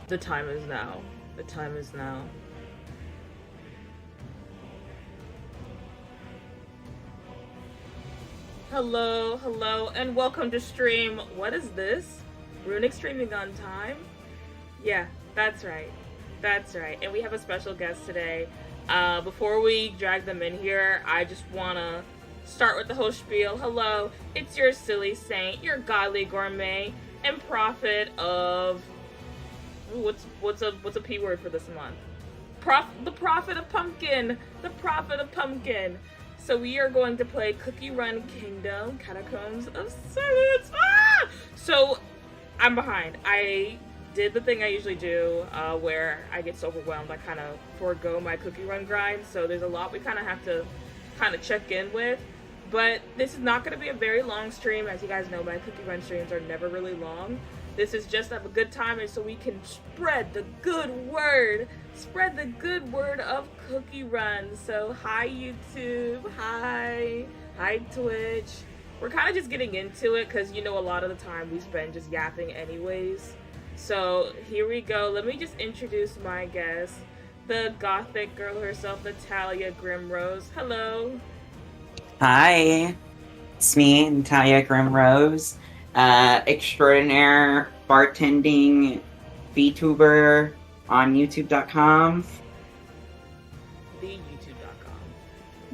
The time is now. The time is now. Hello, hello, and welcome to stream. What is this? Runic streaming on time? Yeah, that's right. That's right. And we have a special guest today. Before we drag them in here, I just wanna start with the whole spiel. Hello, it's your silly saint, your godly gourmet, and prophet of what's a P word for this month? The prophet of pumpkin. The prophet of pumpkin. So we are going to play Cookie Run Kingdom Catacombs of Silence. So I'm behind. I did the thing I usually do where I get so overwhelmed I kind of forego my Cookie Run grind. So there's a lot we kind of have to check in with. But this is not going to be a very long stream. As you guys know, my Cookie Run streams are never really long. This is just to have a good time and so we can spread the good word. Spread the good word of Cookie Run. So hi YouTube, hi Twitch. We're kind of just getting into it because you know a lot of the time we spend just yapping anyways. So here we go. Let me just introduce my guest, the gothic girl herself, Natalia Grimmrose. Hello. Hi, it's me, Natalia Grimmrose, extraordinaire bartending VTuber on YouTube.com.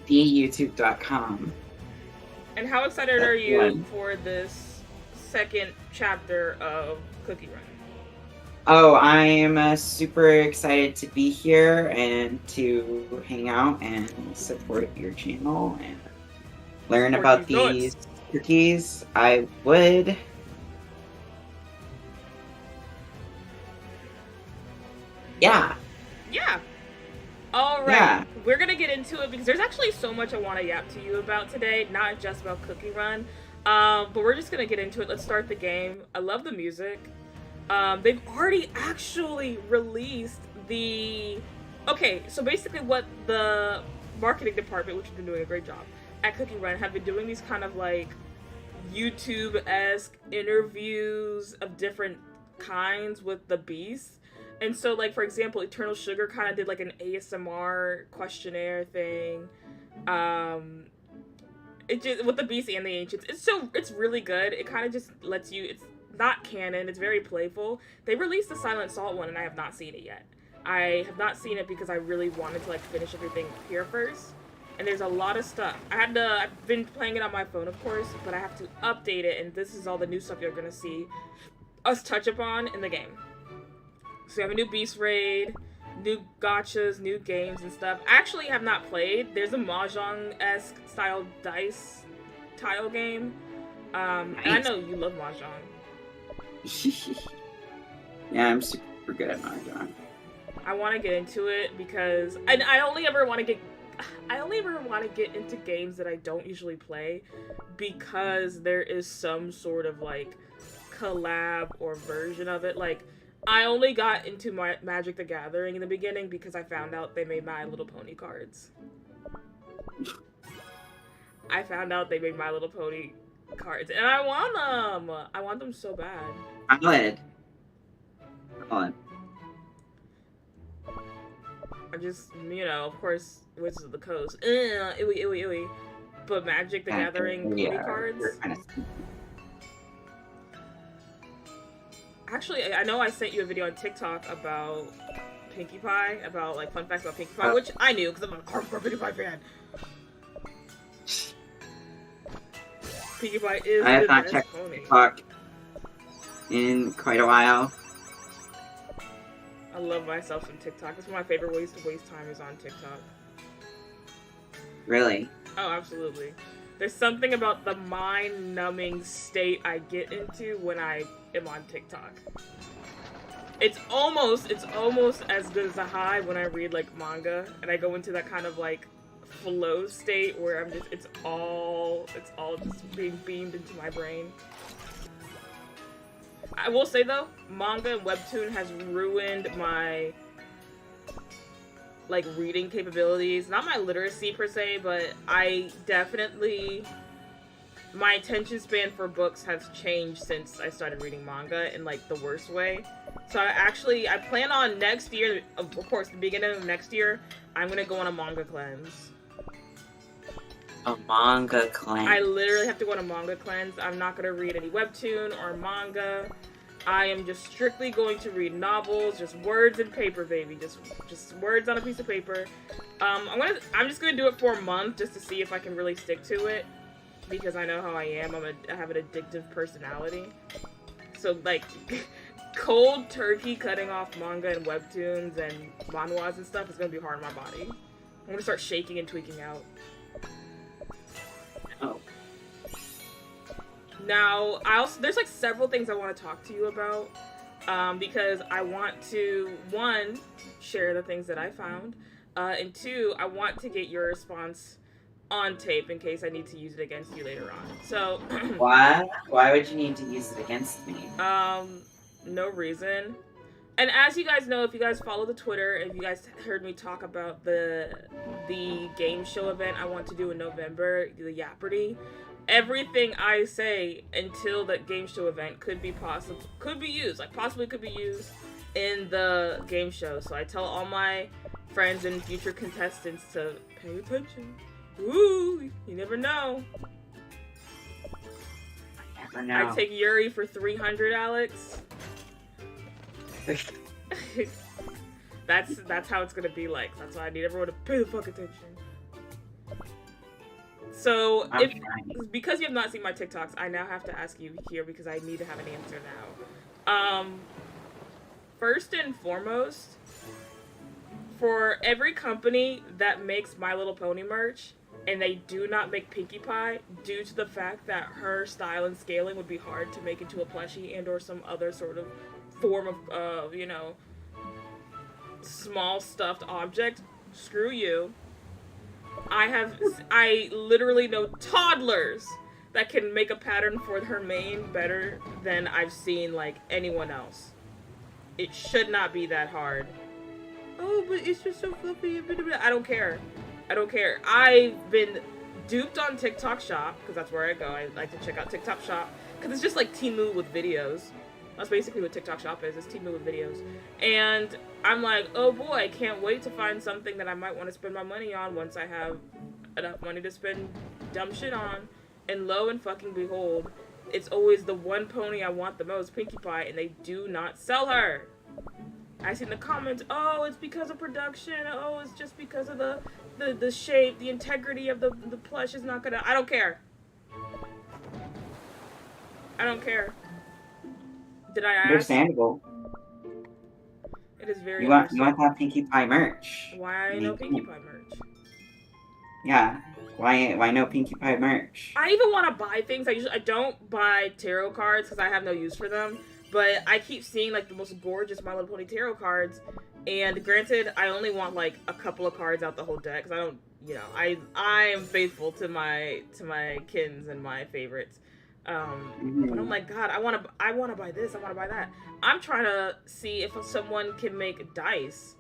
TheYouTube.com. And how excited are you for this second chapter of Cookie Run? Oh, I'm super excited to be here and to hang out and support your channel and learn about these cookies. I would. Yeah. All right. We're going to get into it because there's actually so much I want to yap to you about today, not just about Cookie Run. But we're just going to get into it. Let's start the game. I love the music. They've already actually released the... Okay, so basically what the marketing department, which has been doing a great job at Cookie Run, have been doing these kind of like YouTube-esque interviews of different kinds with the Beast. And so, like, for example, Eternal Sugar kind of did like an ASMR questionnaire thing. It just with the Beast and the Ancients. It's really good. It kind of just lets you. It's not canon. It's very playful. They released the Silent Salt one, and I have not seen it yet. I have not seen it because I really wanted to like finish everything here first. And there's a lot of stuff. I've been playing it on my phone, of course, but I have to update it, and this is all the new stuff you're gonna see us touch upon in the game. So we have a new Beast Raid, new gachas, new games and stuff. I actually have not played. There's a Mahjong-esque style dice tile game. And I know you love Mahjong. Yeah, I'm super good at Mahjong. I want to get into it because I only ever want to get into games that I don't usually play because there is some sort of like collab or version of it. Like I only got into my Magic the Gathering in the beginning because I found out they made My Little Pony cards. I found out they made My Little Pony cards, and I want them. I want them so bad. I'm glad. I just, you know, of course, Wizards of the Coast. Ewy. But Magic the Gathering pony cards. Actually, I know I sent you a video on TikTok about Pinkie Pie, about like fun facts about Pinkie Pie, which I knew because I'm a hardcore Pinkie Pie fan. Pinkie Pie is I have the not best checked pony. TikTok in quite a while. I love myself some TikTok. It's one of my favorite ways to waste time is on TikTok. Really? Oh, absolutely. There's something about the mind-numbing state I get into when I am on TikTok. It's almost as good as a high when I read like manga and I go into that kind of like flow state where I'm just it's all just being beamed into my brain. I will say though, manga and webtoon has ruined my like reading capabilities. Not my literacy per se, but I definitely my attention span for books has changed since I started reading manga in like the worst way. So I plan on next year, of course, the beginning of next year, I'm gonna go on a manga cleanse. A manga cleanse. I literally have to go on a manga cleanse. I'm not gonna read any webtoon or manga. I am just strictly going to read novels, just words and paper, baby. Just words on a piece of paper. I'm just gonna do it for a month just to see if I can really stick to it, because I know how I am. I have an addictive personality. So like, cold turkey cutting off manga and webtoons and manhwas and stuff is gonna be hard on my body. I'm gonna start shaking and tweaking out. Oh. Now, there's like several things I want to talk to you about, because I want to, one, share the things that I found, and two, I want to get your response on tape in case I need to use it against you later on. So, Why would you need to use it against me? No reason. And as you guys know, if you guys follow the Twitter, if you guys heard me talk about the game show event I want to do in November, the Yapperty, everything I say until that game show event could be used in the game show. So I tell all my friends and future contestants to pay attention. Ooh, you never know. I never know. I take Yuri for 300, Alex. That's how it's gonna be like. That's why I need everyone to pay the fuck attention. So, because you have not seen my TikToks, I now have to ask you here because I need to have an answer now. First and foremost, for every company that makes My Little Pony merch, and they do not make Pinkie Pie due to the fact that her style and scaling would be hard to make into a plushie and or some other sort of form of, small stuffed object, screw you. I literally know toddlers that can make a pattern for her mane better than I've seen, like, anyone else. It should not be that hard. Oh, but it's just so fluffy. I don't care. I've been duped on TikTok Shop, because that's where I go. I like to check out TikTok Shop, because it's just like Temu with videos. That's basically what TikTok Shop is. It's Temu with videos. And I'm like, oh boy, I can't wait to find something that I might want to spend my money on once I have enough money to spend dumb shit on. And lo and fucking behold, it's always the one pony I want the most, Pinkie Pie, and they do not sell her. I see in the comments, oh, it's because of production. Oh, it's just because of the shape, the integrity of the plush is not gonna... I don't care. Did I ask? Understandable. It is very. You want that Pinkie Pie merch? Why no Pinkie Pie merch? Yeah. Why no Pinkie Pie merch? I even want to buy things. I don't buy tarot cards because I have no use for them. But I keep seeing like the most gorgeous My Little Pony tarot cards, and granted, I only want like a couple of cards out the whole deck because I don't, I am faithful to my kins and my favorites. But I'm like, God, I want to buy this, I want to buy that. I'm trying to see if someone can make dice.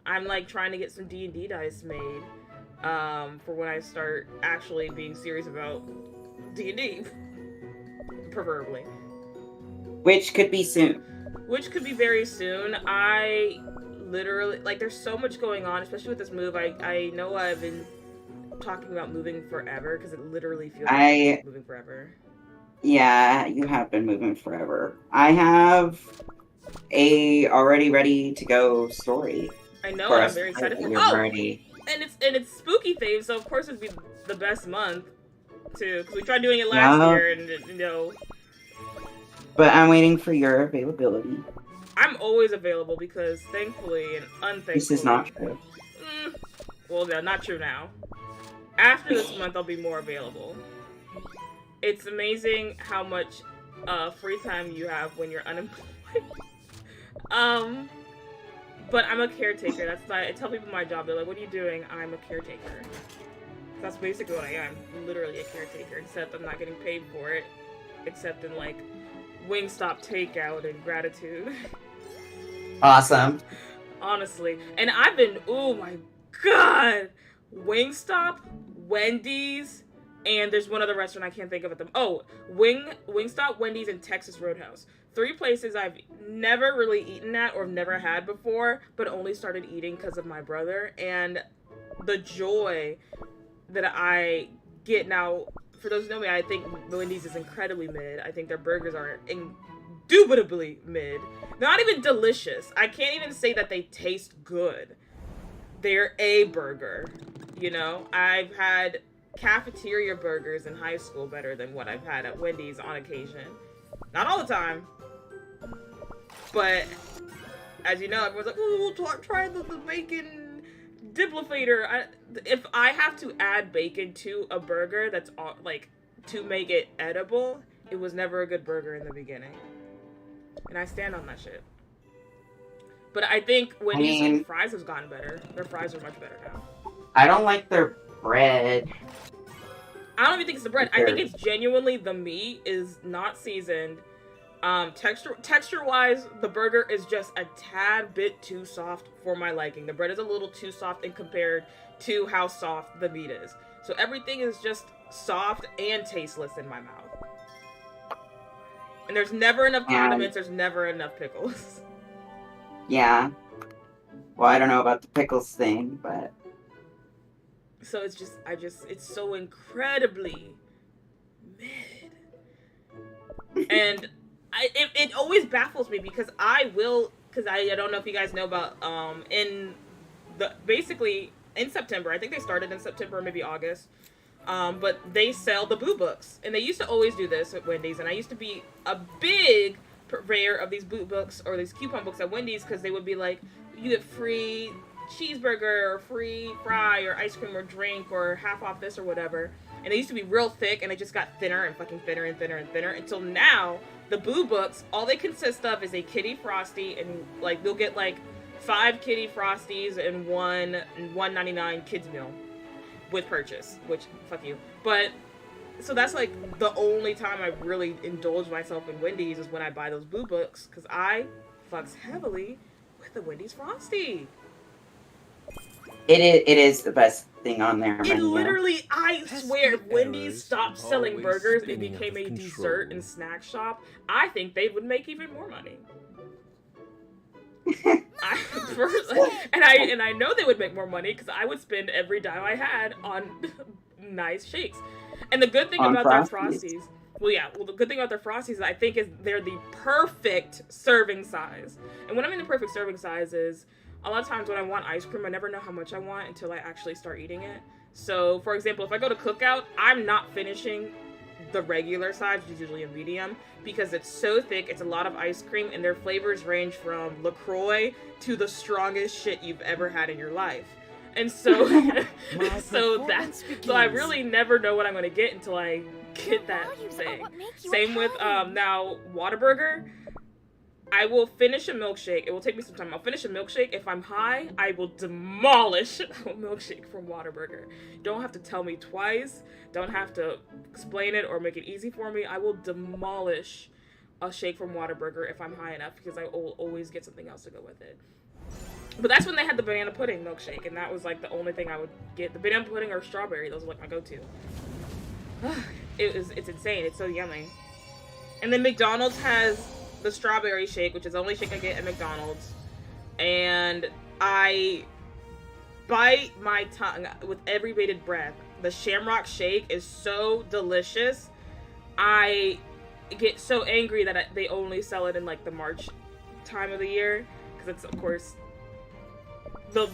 I'm like trying to get some D&D dice made, for when I start actually being serious about D&D, preferably. Which could be soon. Which could be very soon. I literally, like, there's so much going on, especially with this move. I know I've been talking about moving forever, because it literally feels like moving forever. Yeah, you have been moving forever. I have a already ready to go story. I know, I'm very excited for it. And it's spooky themed, so of course it'd be the best month too. Because we tried doing it last year, and But I'm waiting for your availability. I'm always available because thankfully and unthankfully. This is not true. Well, no, not true now. After this month, I'll be more available. It's amazing how much free time you have when you're unemployed. But I'm a caretaker. That's why I tell people my job. They're like, "What are you doing?" I'm a caretaker. That's basically what I am. I'm literally a caretaker, except I'm not getting paid for it, except in like Wingstop takeout and gratitude. Awesome. Honestly, and I've been, oh my god, Wingstop, Wendy's, and there's one other restaurant I can't think of at them. Oh, Wingstop, Wendy's, and Texas Roadhouse. 3 places I've never really eaten at or never had before, but only started eating because of my brother. And the joy that I get now, for those who know me, I think Wendy's is incredibly mid. I think their burgers are indubitably mid. They're not even delicious. I can't even say that they taste good. They're a burger. You know, I've had cafeteria burgers in high school better than what I've had at Wendy's on occasion. Not all the time, but as you know, everyone's like, "Ooh, try the bacon diplicator." If I have to add bacon to a burger that's like to make it edible, it was never a good burger in the beginning, and I stand on that shit. But I think Wendy's fries has gotten better. Their fries are much better now. I don't like their bread. I don't even think it's the bread. I think it's genuinely the meat is not seasoned. Texture-wise, the burger is just a tad bit too soft for my liking. The bread is a little too soft in compared to how soft the meat is. So everything is just soft and tasteless in my mouth. And there's never enough condiments. There's never enough pickles. Yeah. Well, I don't know about the pickles thing, but... So it's just, it's so incredibly mid. And it always baffles me because I don't know if you guys know about, basically in September, I think they started in September, maybe August, but they sell the Boo Books. And they used to always do this at Wendy's, and I used to be a big purveyor of these Boo Books or these coupon books at Wendy's because they would be like, you get free cheeseburger or free fry or ice cream or drink or half off this or whatever. And they used to be real thick, and it just got thinner and fucking thinner and thinner and thinner until now the Boo Books, all they consist of is a kitty frosty, and like you'll get like 5 kitty frosties and one $1.99 kids meal with purchase, which fuck you. But so that's like the only time I really indulge myself in Wendy's is when I buy those Boo Books, because I fucks heavily with the Wendy's frosty. It is the best thing on their menu. It literally, I swear, if Wendy's stopped selling burgers and became a dessert and snack shop, I think they would make even more money. And I know they would make more money because I would spend every dime I had on nice shakes. And the good thing about their Frosties, the good thing about their Frosties, I think, is they're the perfect serving size. And what I mean the perfect serving size is, a lot of times when I want ice cream, I never know how much I want until I actually start eating it. So, for example, if I go to Cookout, I'm not finishing the regular size, which is usually a medium, because it's so thick, it's a lot of ice cream, and their flavors range from LaCroix to the strongest shit you've ever had in your life. And so, so I really never know what I'm going to get until I get that thing. Same with, now, Whataburger. I will finish a milkshake. It will take me some time. I'll finish a milkshake. If I'm high, I will demolish a milkshake from Whataburger. Don't have to tell me twice. Don't have to explain it or make it easy for me. I will demolish a shake from Whataburger if I'm high enough, because I will always get something else to go with it. But that's when they had the banana pudding milkshake, and that was like the only thing I would get. The banana pudding or strawberry, those are like my go-to. It's insane. It's so yummy. And then McDonald's has the strawberry shake, which is the only shake I get at McDonald's, and I bite my tongue with every bated breath. The Shamrock Shake is so delicious. I get so angry that they only sell it in like the March time of the year, because it's of course the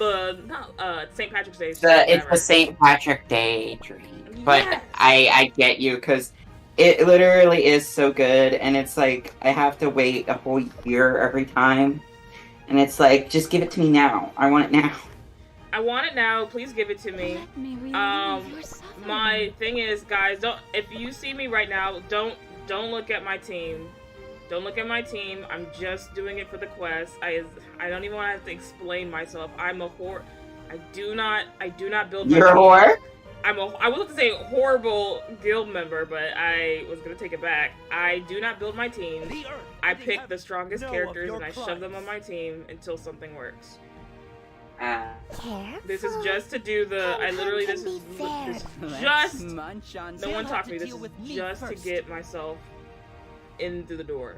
St. Patrick's Day. It's the St. Patrick Day drink, but yes. I get you, because it literally is so good, and it's like, I have to wait a whole year every time. And it's like, just give it to me now. I want it now. I want it now. Please give it to me. My thing is, guys, if you see me right now, don't look at my team. Don't look at my team. I'm just doing it for the quest. I don't even want to have to explain myself. I'm a whore. I do not build my team. You're a whore? I was about to say horrible guild member, but I was going to take it back. I do not build my team. I pick the strongest characters and I shove them on my team until something works. This is just to do the. I literally. This is just. No one talk to me. This is just to get myself in through the door.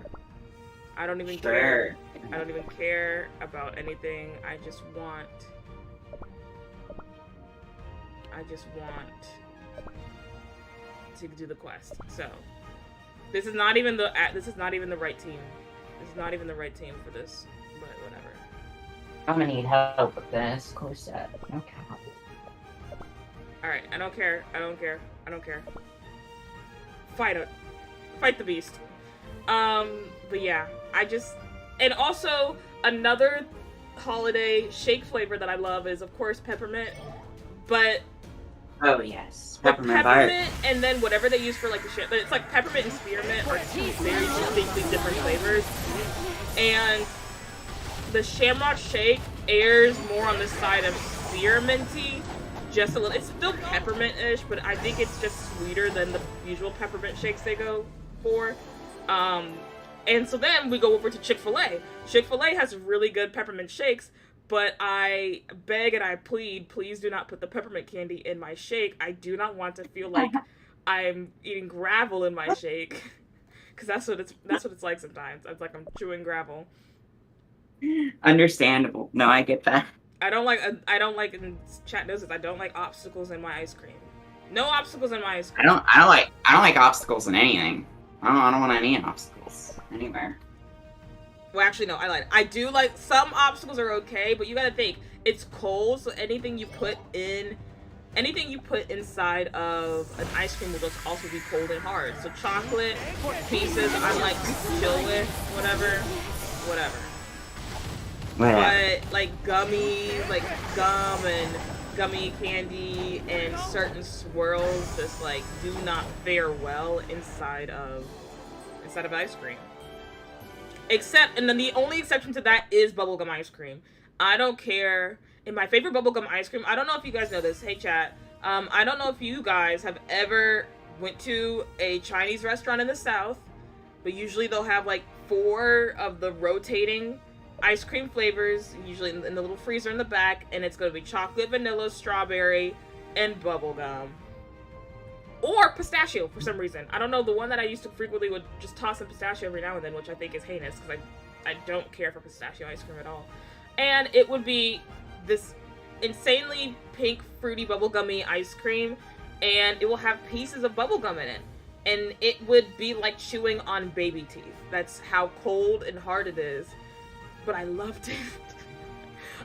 I don't even care. I don't even care about anything. I just want to do the quest. So this is not even the right team. This is not even the right team for this. But whatever. I'm gonna need help with this. Close that. Okay. All right. I don't care. I don't care. I don't care. Fight it. Fight the beast. But yeah, and also another holiday shake flavor that I love is of course peppermint, but oh yes, peppermint and then whatever they use for like the shit, but it's like peppermint and spearmint are two very distinctly different flavors, and the Shamrock Shake airs more on the side of spearminty, just a little. It's still peppermint-ish, but I think it's just sweeter than the usual peppermint shakes they go for. And so then we go over to Chick-fil-A. Chick-fil-A has really good peppermint shakes, but I beg and I plead, please do not put the peppermint candy in my shake. I do not want to feel like I'm eating gravel in my shake, because that's what it's like sometimes. It's like I'm chewing gravel. Understandable. No, I get that. I don't like, and chat knows this, I don't like obstacles in my ice cream. No obstacles in my ice cream. I don't like obstacles in anything. I don't want any obstacles anywhere. Well, actually, no, I lied. I do like, some obstacles are okay, but you gotta think, it's cold, so anything you put inside of an ice cream will just also be cold and hard. So chocolate pieces, I'm like chill with, whatever. But like gummies, like gum and gummy candy and certain swirls just like do not fare well inside of ice cream. And then the only exception to that is bubblegum ice cream. I don't care. In my favorite bubblegum ice cream, I don't know if you guys know this. Hey chat. I don't know if you guys have ever went to a Chinese restaurant in the South, but usually they'll have like 4 of the rotating ice cream flavors, usually in the little freezer in the back, and it's going to be chocolate, vanilla, strawberry, and bubblegum. Or pistachio for some reason. I don't know, the one that I used to frequently would just toss in pistachio every now and then, which I think is heinous, because I don't care for pistachio ice cream at all. And it would be this insanely pink, fruity, bubblegummy ice cream, and it will have pieces of bubblegum in it. And it would be like chewing on baby teeth. That's how cold and hard it is. But I loved it.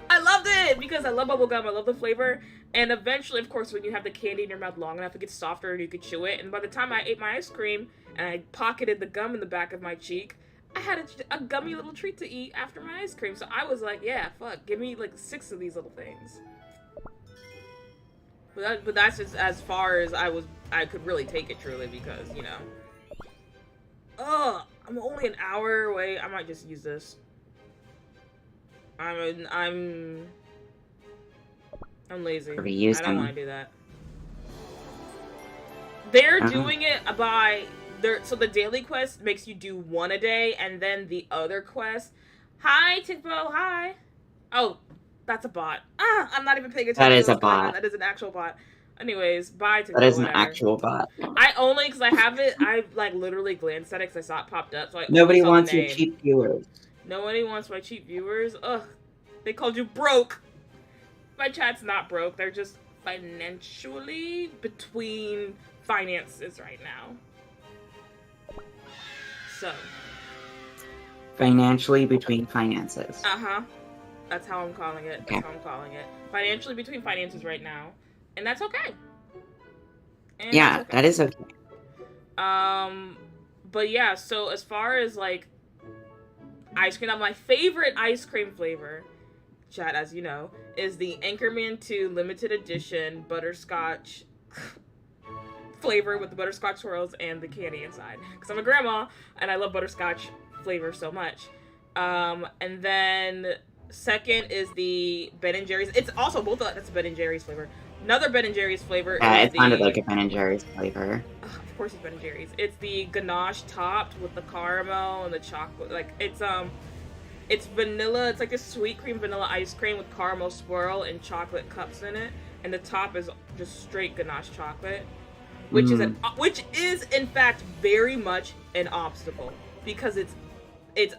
I loved it because I love bubblegum. I love the flavor. And eventually, of course, when you have the candy in your mouth long enough, it gets softer and you can chew it. And by the time I ate my ice cream and I pocketed the gum in the back of my cheek, I had a gummy little treat to eat after my ice cream. So I was like, yeah, fuck, give me like 6 of these little things. But that's just as far as I could really take it, truly, because, you know. Ugh, I'm only an hour away. I might just use this. I'm lazy. I don't want to do that. They're doing it so the daily quest makes you do 1 a day, and then the other quest. Hi, Tikbo, hi. Oh, that's a bot. I'm not even paying attention. That is a bot. That is an actual bot. Anyways, bye, Tikbo. That is an actual bot. Because I have it, I like literally glanced at it because I saw it popped up. So nobody wants your cheap viewers. Nobody wants my cheap viewers. Ugh. They called you broke. My chat's not broke. They're just financially between finances right now. So. Financially between finances. Uh-huh. That's how I'm calling it. Okay. That's how I'm calling it. Financially between finances right now. And that's okay. That is okay. But yeah, so as far as like ice cream, now my favorite ice cream flavor, chat, as you know, is the Anchorman 2 limited edition butterscotch flavor with the butterscotch swirls and the candy inside. Because I'm a grandma and I love butterscotch flavor so much. And then second is the Ben & Jerry's. It's also both of that's a Ben & Jerry's flavor. Another Ben & Jerry's flavor is it sounded like a Ben & Jerry's flavor. Of course it's Ben & Jerry's. It's the ganache topped with the caramel and the chocolate. Like, it's, It's vanilla. It's like this sweet cream vanilla ice cream with caramel swirl and chocolate cups in it, and the top is just straight ganache chocolate, which is in fact very much an obstacle because it's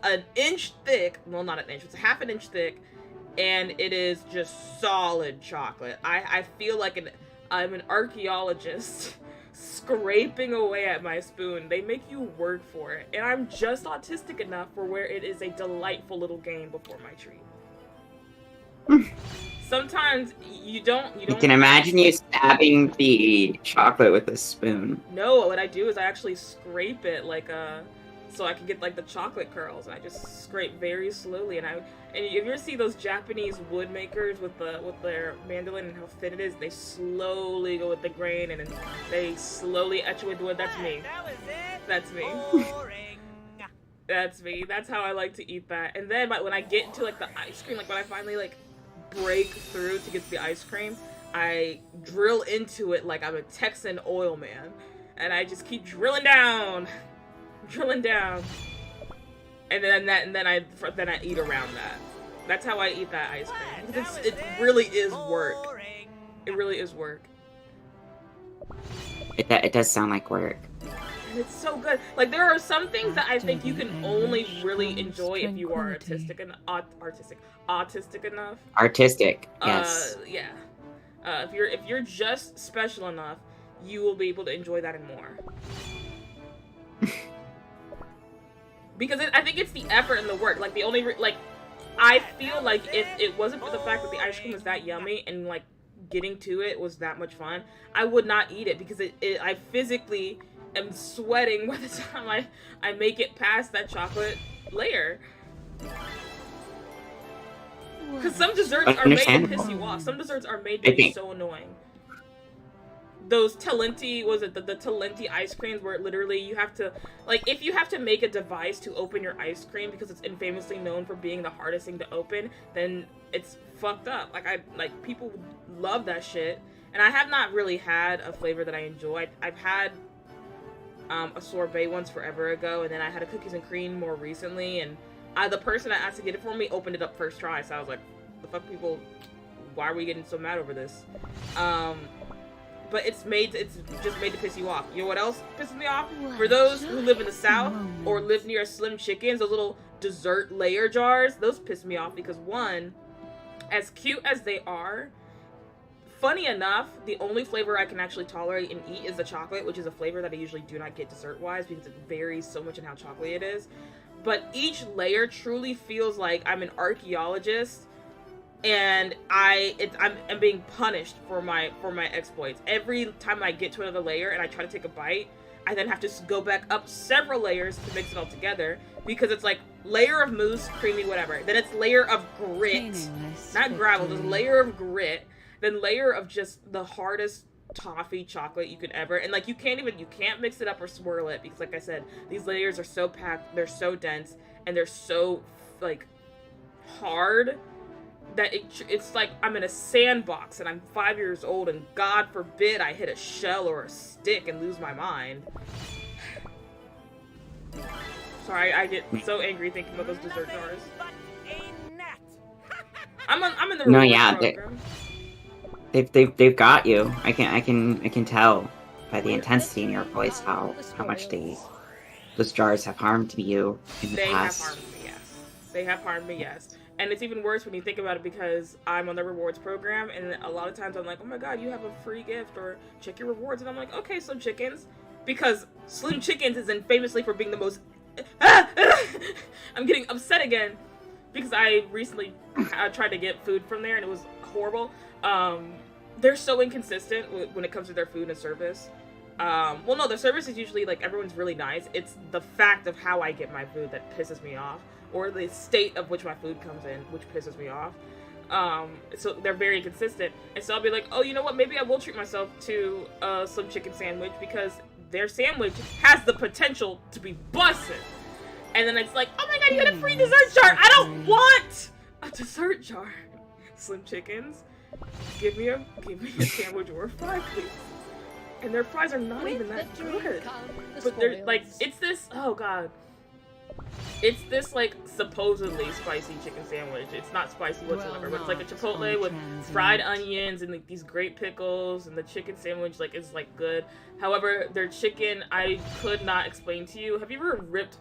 an inch thick. Well, not an inch. It's a half an inch thick, and it is just solid chocolate. I feel like I'm an archaeologist scraping away at my spoon. They make you work for it, and I'm just autistic enough for where it is a delightful little game before my treat. Sometimes you don't. I can imagine you stabbing the chocolate with a spoon. No, what I do is I actually scrape it so I can get like the chocolate curls, and I just scrape very slowly. And if you ever see those Japanese wood makers with their mandolin and how thin it is, they slowly go with the grain and they slowly etch away the wood. That's me. That's me. That's me. That's how I like to eat that. And then when I get into like the ice cream, like when I finally like break through to get to the ice cream, I drill into it like I'm a Texan oil man, and I just keep drilling down, and then I eat around that. That's how I eat that ice cream. It really is work. It really is work. It does sound like work. And it's so good. Like, there are some things that I think you can only really enjoy if you are autistic enough. Artistic, yes. Yeah. If you're just special enough, you will be able to enjoy that and more. Because I think it's the effort and the work. Like, the only I feel like if it wasn't for the fact that the ice cream was that yummy and like getting to it was that much fun, I would not eat it because I physically am sweating by the time I make it past that chocolate layer. Because some desserts are made to piss you off. Some desserts are made to be so annoying. Those Talenti, the Talenti ice creams where literally you have to, like, if you have to make a device to open your ice cream because it's infamously known for being the hardest thing to open, then it's fucked up. Like people love that shit. And I have not really had a flavor that I enjoy. I've had a sorbet once forever ago, and then I had a cookies and cream more recently, and the person that asked to get it for me opened it up first try, so I was like, the fuck, people, why are we getting so mad over this? But it's just made to piss you off. You know what else pisses me off? For those who live in the South or live near Slim Chickens, those little dessert layer jars, those piss me off because, one, as cute as they are, funny enough, the only flavor I can actually tolerate and eat is the chocolate, which is a flavor that I usually do not get dessert-wise because it varies so much in how chocolatey it is. But each layer truly feels like I'm an archaeologist, and I'm being punished for my exploits. Every time I get to another layer and I try to take a bite, I then have to go back up several layers to mix it all together because it's like layer of mousse, creamy, whatever. Then it's layer of grit, not gravel, just layer of grit. Then layer of just the hardest toffee chocolate you could ever, and like you can't mix it up or swirl it because, like I said, these layers are so packed, they're so dense, and they're so like hard that it's like I'm in a sandbox and I'm 5 years old and God forbid I hit a shell or a stick and lose my mind. Sorry, I get so angry thinking about those dessert jars. I'm in the program. They've got you. I can tell by the intensity in your voice how much those jars have harmed you in the past. They have harmed me, yes. And it's even worse when you think about it because I'm on the rewards program, and a lot of times I'm like, oh my god, you have a free gift, or check your rewards, and I'm like, okay, Slim Chickens, because Slim Chickens is famously for being the most. I'm getting upset again because I recently tried to get food from there and it was horrible. They're so inconsistent when it comes to their food and service. Well, no, their service is usually like everyone's really nice. It's the fact of how I get my food that pisses me off, or the state of which my food comes in, which pisses me off. So they're very inconsistent. And so I'll be like, oh, you know what? Maybe I will treat myself to a Slim Chicken sandwich because their sandwich has the potential to be busted. And then it's like, oh my god, you got a free dessert jar. I don't want a dessert jar. Slim Chickens, give me a sandwich or a fry, please. And their fries are not even that good. But they're like, it's this, oh god. It's this like supposedly spicy chicken sandwich. It's not spicy whatsoever, but it's like a chipotle with fried onions and like these great pickles, and the chicken sandwich like is like good. However, their chicken I could not explain to you. Have you ever ripped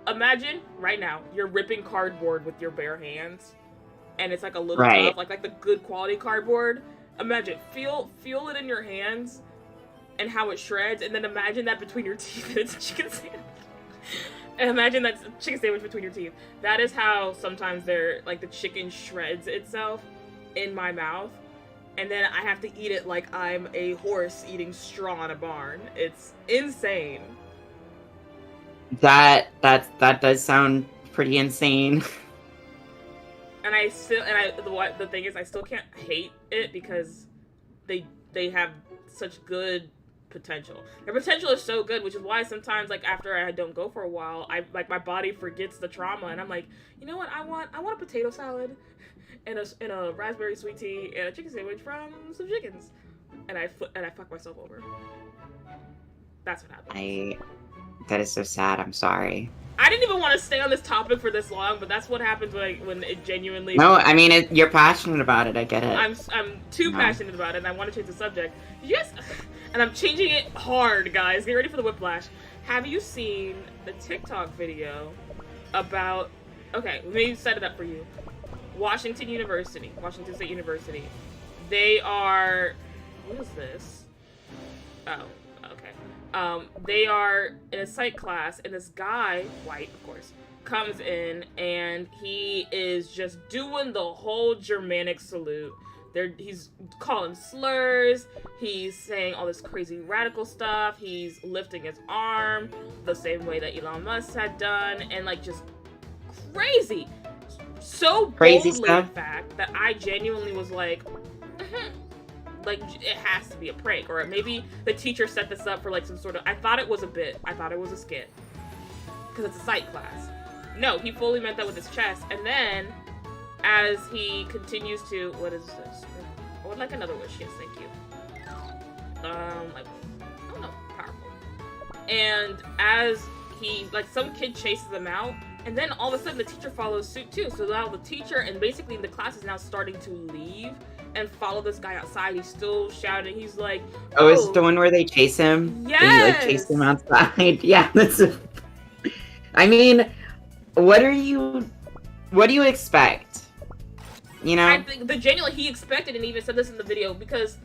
imagine right now you're ripping cardboard with your bare hands, and it's like a little tough, like the good quality cardboard. Imagine feel it in your hands and how it shreds, and then imagine that between your teeth and it's a chicken sandwich. And imagine that chicken sandwich between your teeth. That is how sometimes they're like the chicken shreds itself in my mouth, and then I have to eat it like I'm a horse eating straw in a barn. It's insane. That does sound pretty insane. And the thing is, I still can't hate it because they have such good potential. Their potential is so good, which is why sometimes like after I don't go for a while, I like my body forgets the trauma, and I'm like, you know what, I want a potato salad and a raspberry sweet tea and a chicken sandwich from some chickens, and I fuck myself over. That's what happens. That is so sad. I'm sorry. I didn't even want to stay on this topic for this long, but that's what happens when it genuinely. No, I mean you're passionate about it. I get it. I'm too passionate about it, and I want to change the subject. Yes, and I'm changing it hard, guys. Get ready for the whiplash. Have you seen the TikTok video about? Okay, let me set it up for you. Washington State University. They are. What is this? Oh. They are in a psych class, and this guy, white of course, comes in, and he is just doing the whole Germanic salute. He's calling slurs, he's saying all this crazy radical stuff, he's lifting his arm the same way that Elon Musk had done, and like just crazy. So Crazy boldly, stuff. in fact, that I genuinely was like, like, it has to be a prank, or maybe the teacher set this up for like some sort of. I thought it was a bit. I thought it was a skit because it's a psych class. No, he fully meant that with his chest. And then, as he continues to, what is this? I would like another wish. Yes, thank you. Like, I don't know, powerful. And as he, like, some kid chases him out, and then all of a sudden the teacher follows suit too. So now the teacher and basically the class is now starting to leave and follow this guy outside. He's still shouting. He's like, "Oh, is it the one where they chase him? Yes. They, like, chase him outside." Yeah, that's. I mean, what do you expect? You know, I think he expected, and even said this in the video, because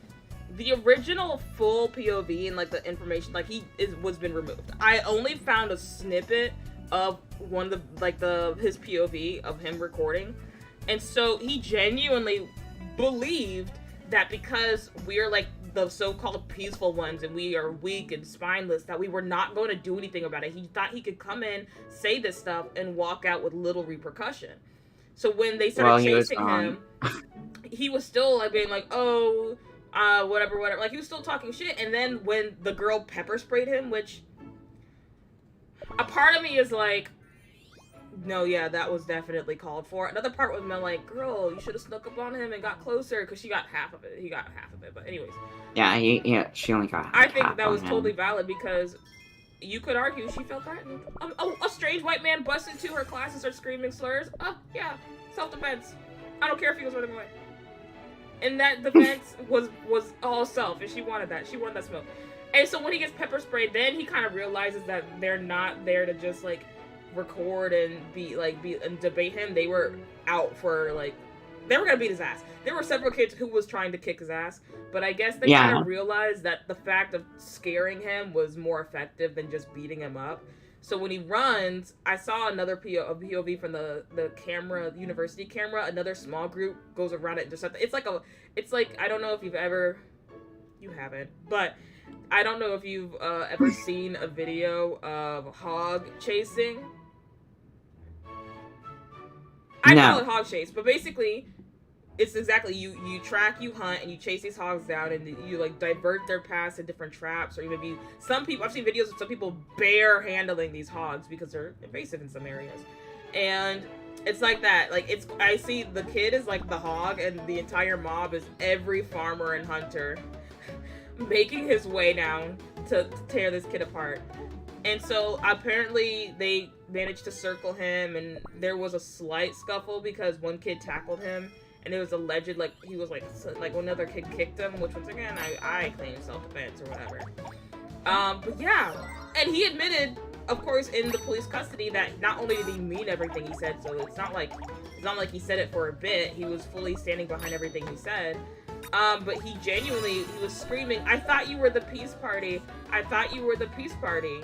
the original full POV and like the information, like was been removed. I only found a snippet of one of his POV of him recording, and so he genuinely believed that because we're like the so-called peaceful ones and we are weak and spineless, that we were not going to do anything about it. He thought he could come in, say this stuff, and walk out with little repercussion. So when they started chasing him, he was still like being like, "Oh, whatever." Like, he was still talking shit. And then when the girl pepper sprayed him, which a part of me is like, no, yeah, that was definitely called for. Another part was like, girl, you should have snuck up on him and got closer, because she got half of it. He got half of it. But anyways. Yeah, she only got. I think that was totally valid, because you could argue she felt threatened. A strange white man busted into her class and started screaming slurs. Oh, yeah, self-defense. I don't care if he was running away. And that defense was all self, and she wanted that. She wanted that smoke. And so when he gets pepper sprayed, then he kind of realizes that they're not there to just like record and and debate him. They were out for they were gonna beat his ass. There were several kids who was trying to kick his ass, but I guess they kind of realized that the fact of scaring him was more effective than just beating him up. So when he runs, I saw another POV from the camera, the university camera. Another small group goes around it and intercept. It's like I don't know if you haven't, but I don't know if you've ever seen a video of hog chasing. I call it hog chase, but basically, it's exactly you track, you hunt, and you chase these hogs down, and you like divert their paths to different traps, or even some people. I've seen videos of some people bare handling these hogs because they're invasive in some areas, and it's like that. Like I see the kid is like the hog, and the entire mob is every farmer and hunter making his way down to tear this kid apart. And so apparently they managed to circle him, and there was a slight scuffle because one kid tackled him, and it was alleged like he was like another kid kicked him, which once again I claim self-defense or whatever. But yeah, and he admitted, of course, in the police custody that not only did he mean everything he said, so it's not like he said it for a bit. He was fully standing behind everything he said. But he was screaming, "I thought you were the peace party. I thought you were the peace party."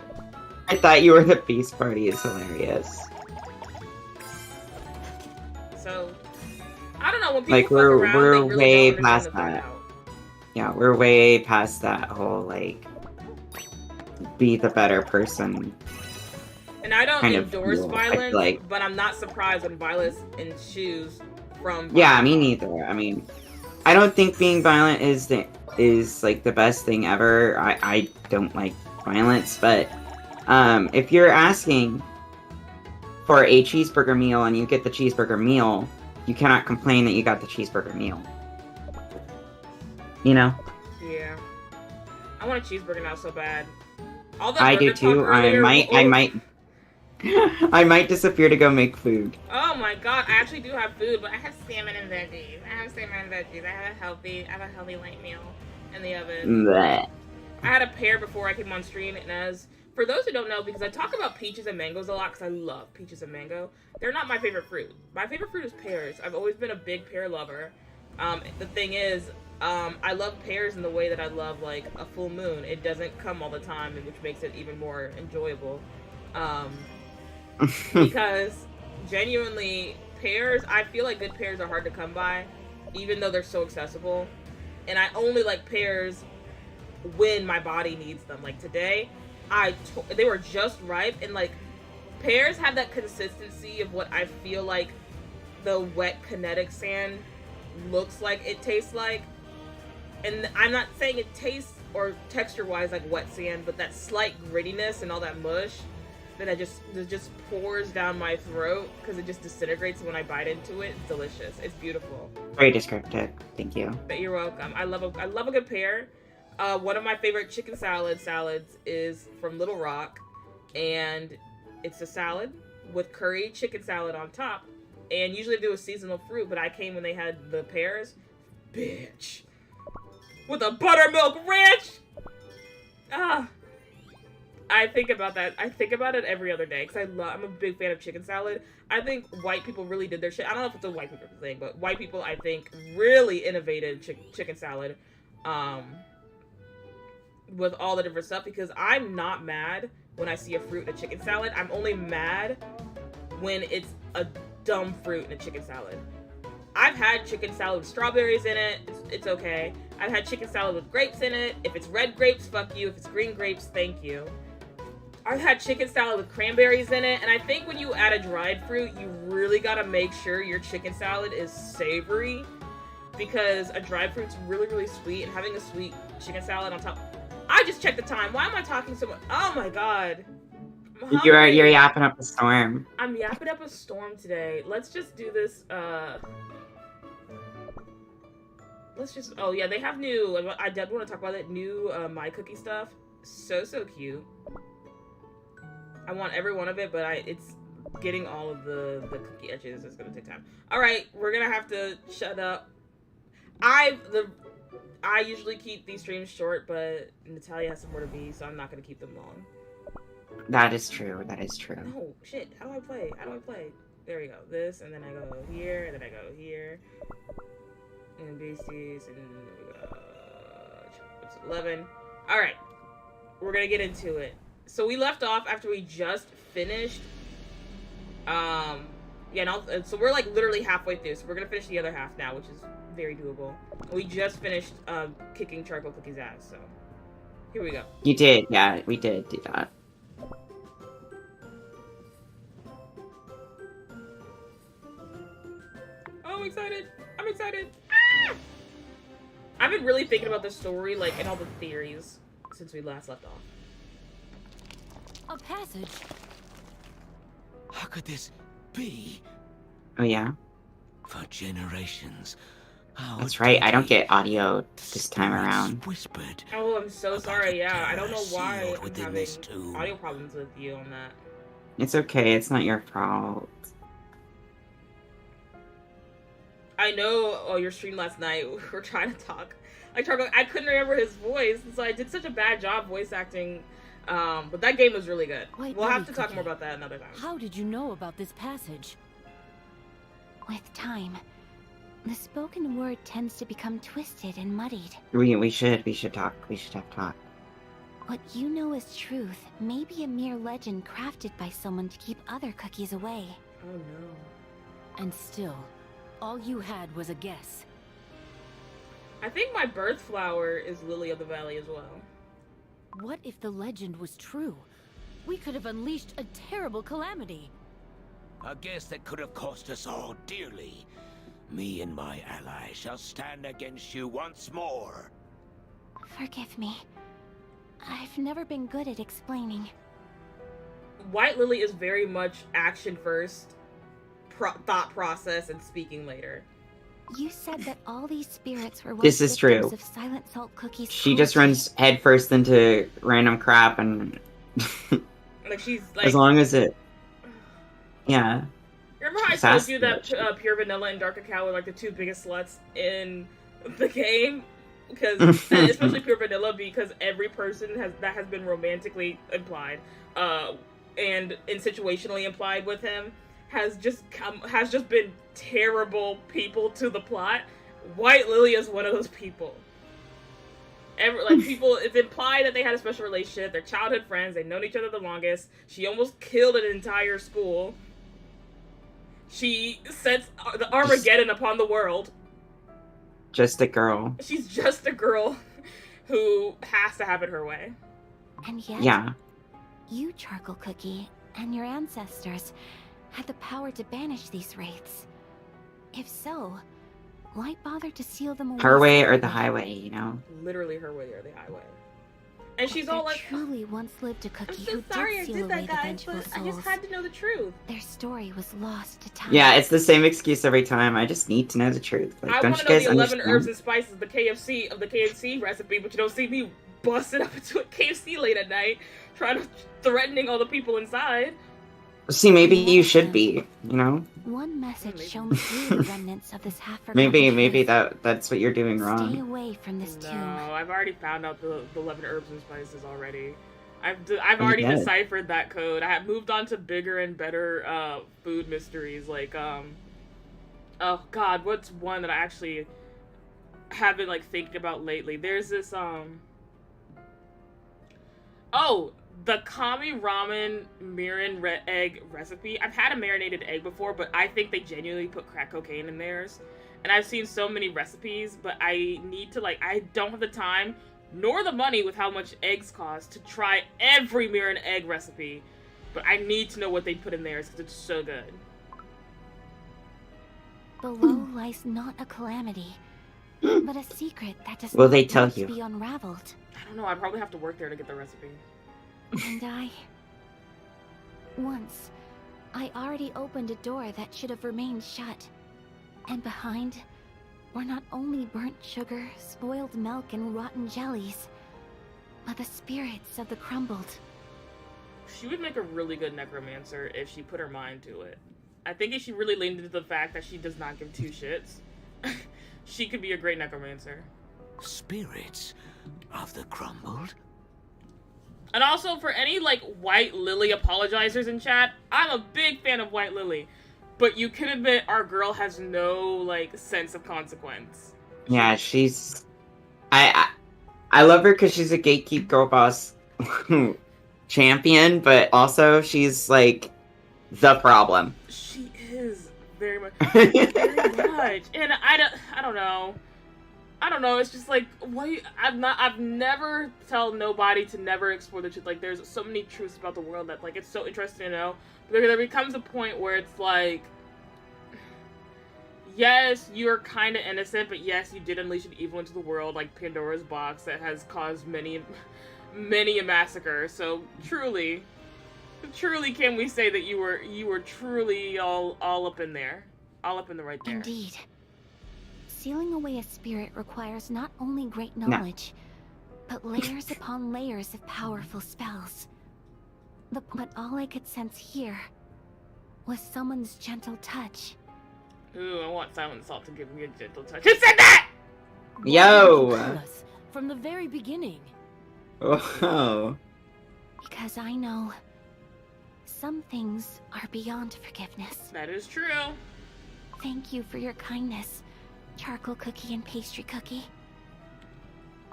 I thought you were the peace party is hilarious. So, I don't know, when people Like, fuck around, we're they really way don't past understand the that. threat out. Yeah, we're way past that whole, like, be the better person. And I don't kind of endorse feel, I feel violence, like. but I'm not surprised when violence ensues from violence. Yeah, me neither. I mean, I don't think being violent is like the best thing ever. I don't like violence, but if you're asking for a cheeseburger meal and you get the cheeseburger meal, you cannot complain that you got the cheeseburger meal. You know? Yeah. I want a cheeseburger now so bad. All I do too. I might disappear to go make food. Oh my god, I actually do have food, but I have salmon and veggies. I have a healthy light meal in the oven. Blech. I had a pear before I came on stream, and as for those who don't know, because I talk about peaches and mangoes a lot, because I love peaches and mango, they're not my favorite fruit. My favorite fruit is pears. I've always been a big pear lover. The thing is, I love pears in the way that I love, like, a full moon. It doesn't come all the time, which makes it even more enjoyable. Because, genuinely, pears, I feel like good pears are hard to come by, even though they're so accessible. And I only like pears when my body needs them. Like, today, they were just ripe, and, like, pears have that consistency of what I feel like the wet kinetic sand looks like it tastes like. And I'm not saying it tastes or texture-wise like wet sand, but that slight grittiness and all that mush that just pours down my throat because it just disintegrates when I bite into it. It's delicious. It's beautiful. Very descriptive. Thank you. But you're welcome. I love a good pear. One of my favorite chicken salads is from Little Rock, and it's a salad with curry chicken salad on top. And usually they do a seasonal fruit, but I came when they had the pears. Bitch. With a buttermilk ranch! Ah. I think about that. I think about it every other day, because I'm a big fan of chicken salad. I think white people really did their shit. I don't know if it's a white people thing, but white people, I think, really innovated chicken salad. With all the different stuff, because I'm not mad when I see a fruit in a chicken salad. I'm only mad when it's a dumb fruit in a chicken salad. I've had chicken salad with strawberries in it. It's okay. I've had chicken salad with grapes in it. If it's red grapes, fuck you. If it's green grapes, thank you. I've had chicken salad with cranberries in it. And I think when you add a dried fruit, you really gotta make sure your chicken salad is savory, because a dried fruit's really, really sweet, and having a sweet chicken salad on top. I just checked the time. Why am I talking so much? Oh my god. You're yapping up a storm. I'm yapping up a storm today. Let's just do this, oh yeah, they have new, I did want to talk about it, new, My Cookie stuff. So cute. I want every one of it, but it's getting all of the cookie edges is gonna take time. Alright, we're gonna have to shut up. I usually keep these streams short, but Natalia has somewhere to be, so I'm not gonna keep them long. That is true. That is true. No, shit. How do I play? There we go. This, and then I go here, and then I go here. And beasties, and it's 11. Alright. We're gonna get into it. So we left off after we just finished. So we're like literally halfway through, so we're gonna finish the other half now, which is very doable. We just finished kicking Charcoal Cookie's ass, so here we go. You did, yeah, we did do that. Oh, I'm excited! I'm excited! Ah! I've been really thinking about this story, like, and all the theories since we last left off. A passage. How could this be? Oh yeah? For generations, That's right. I don't get audio this time around. Whispered. Oh, I'm so About sorry. a Yeah, I don't know terror why sealed I'm within having this tomb. audio problems with you on that. It's okay. It's not your fault. I know. Oh, your stream last night. We were trying to talk. I couldn't remember his voice, so I did such a bad job voice acting. But that game was really good. Wait, We'll have really, to talk Cookie. more about that another time. How did you know about this passage? With time, the spoken word tends to become twisted and muddied. We should talk. We should have talk. What you know as truth may be a mere legend crafted by someone to keep other cookies away. Oh no. And still, all you had was a guess. I think my birth flower is Lily of the Valley as well. What if the legend was true? We could have unleashed a terrible calamity. A guess that could have cost us all dearly. Me and my ally shall stand against you once more. Forgive me. I've never been good at explaining. White Lily is very much action first, thought process, and speaking later. You said that all these spirits were This once is true. victims of Silent Salt Cookie's She just cruelty. runs headfirst into random crap, and Like she's like. as long as it, yeah. Remember how I She's told you that fast. Pure Vanilla and Dark Cacao were like the two biggest sluts in the game? Because especially Pure Vanilla, because every person that has been romantically implied, and situationally implied with him has just been terrible people to the plot. White Lily is one of those people. People, it's implied that they had a special relationship. They're childhood friends. They've known each other the longest. She almost killed an entire school. She sets the Armageddon upon the world. Just a girl. She's just a girl who has to have it her way. And yet, Yeah. you, Charcoal Cookie, and your ancestors had the power to banish these wraiths. If so, why bother to seal them away? Her way or the separately? highway, you know? Literally her way or the highway. And she's There all like, truly once lived a I'm cookie so who sorry I did seal did away that, the guys, vengeful but I souls. just had to know the truth. Their story was lost to time. Yeah, it's the same excuse every time. I just need to know the truth. Like, I don't want you to know guys the 11 understand? herbs and spices, the KFC recipe, but you don't see me busting up into a KFC late at night, threatening all the people inside. See, maybe you should be, you know? One message Maybe. shone through the remnants of this half-forgotten Maybe truth. that's what you're doing Stay wrong. away from this No, tomb. I've already found out the 11 herbs and spices already. I've Oh, already you did? deciphered that code. I have moved on to bigger and better food mysteries, like oh god, what's one that I actually have been like thinking about lately? There's this oh, the Kami ramen mirin egg recipe. I've had a marinated egg before, but I think they genuinely put crack cocaine in theirs. And I've seen so many recipes, but I need to I don't have the time nor the money with how much eggs cost to try every mirin egg recipe. But I need to know what they put in theirs because it's so good. Below lies not a calamity, but a secret that does Will not they tell want you? to be unraveled. I don't know, I probably have to work there to get the recipe. And once, I already opened a door that should have remained shut. And behind were not only burnt sugar, spoiled milk, and rotten jellies, but the spirits of the crumbled. She would make a really good necromancer if she put her mind to it. I think if she really leaned into the fact that she does not give two shits, she could be a great necromancer. Spirits of the crumbled? And also, for any, White Lily apologizers in chat, I'm a big fan of White Lily. But you can admit our girl has no, sense of consequence. Yeah, she's... I love her because she's a gatekeep girl boss champion, but also she's, the problem. She is very much. Very much. And I don't know. I don't know. It's just I've never tell nobody to never explore the truth. There's so many truths about the world that it's so interesting to know. But there becomes a point where it's yes, you're kind of innocent, but yes, you did unleash an evil into the world, like Pandora's box that has caused many a massacre. So truly can we say that you were truly all up in there, all up in the right there. Indeed. Sealing away a spirit requires not only great knowledge, but layers upon layers of powerful spells. But all I could sense here was someone's gentle touch. Ooh, I want Silent Salt to give me a gentle touch. Who said that? Told Yo! us from the very beginning. Oh. Because I know some things are beyond forgiveness. That is true. Thank you for your kindness, Charcoal Cookie and Pastry Cookie.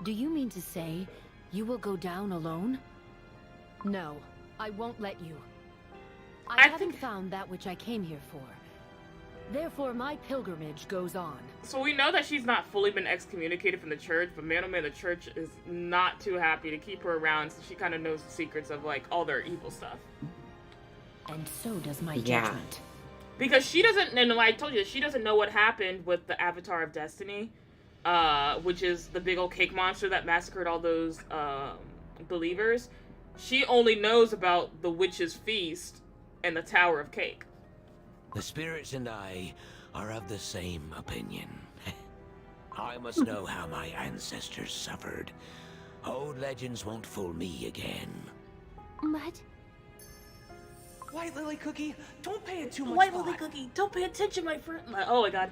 Do you mean to say you will go down alone? No, I won't let you. I haven't found that which I came here for. Therefore, my pilgrimage goes on. So we know that she's not fully been excommunicated from the church, but man, oh man, the church is not too happy to keep her around, so she kind of knows the secrets of, like, all their evil stuff. And so does my Yeah. judgment. Because she doesn't, and I told you, she doesn't know what happened with the Avatar of Destiny, which is the big old cake monster that massacred all those believers. She only knows about the witch's feast and the Tower of Cake. The spirits and I are of the same opinion. I must know how my ancestors suffered. Old legends won't fool me again. But White Lily Cookie, don't pay it too much White thought. Lily Cookie, don't pay attention, my friend. Oh my god.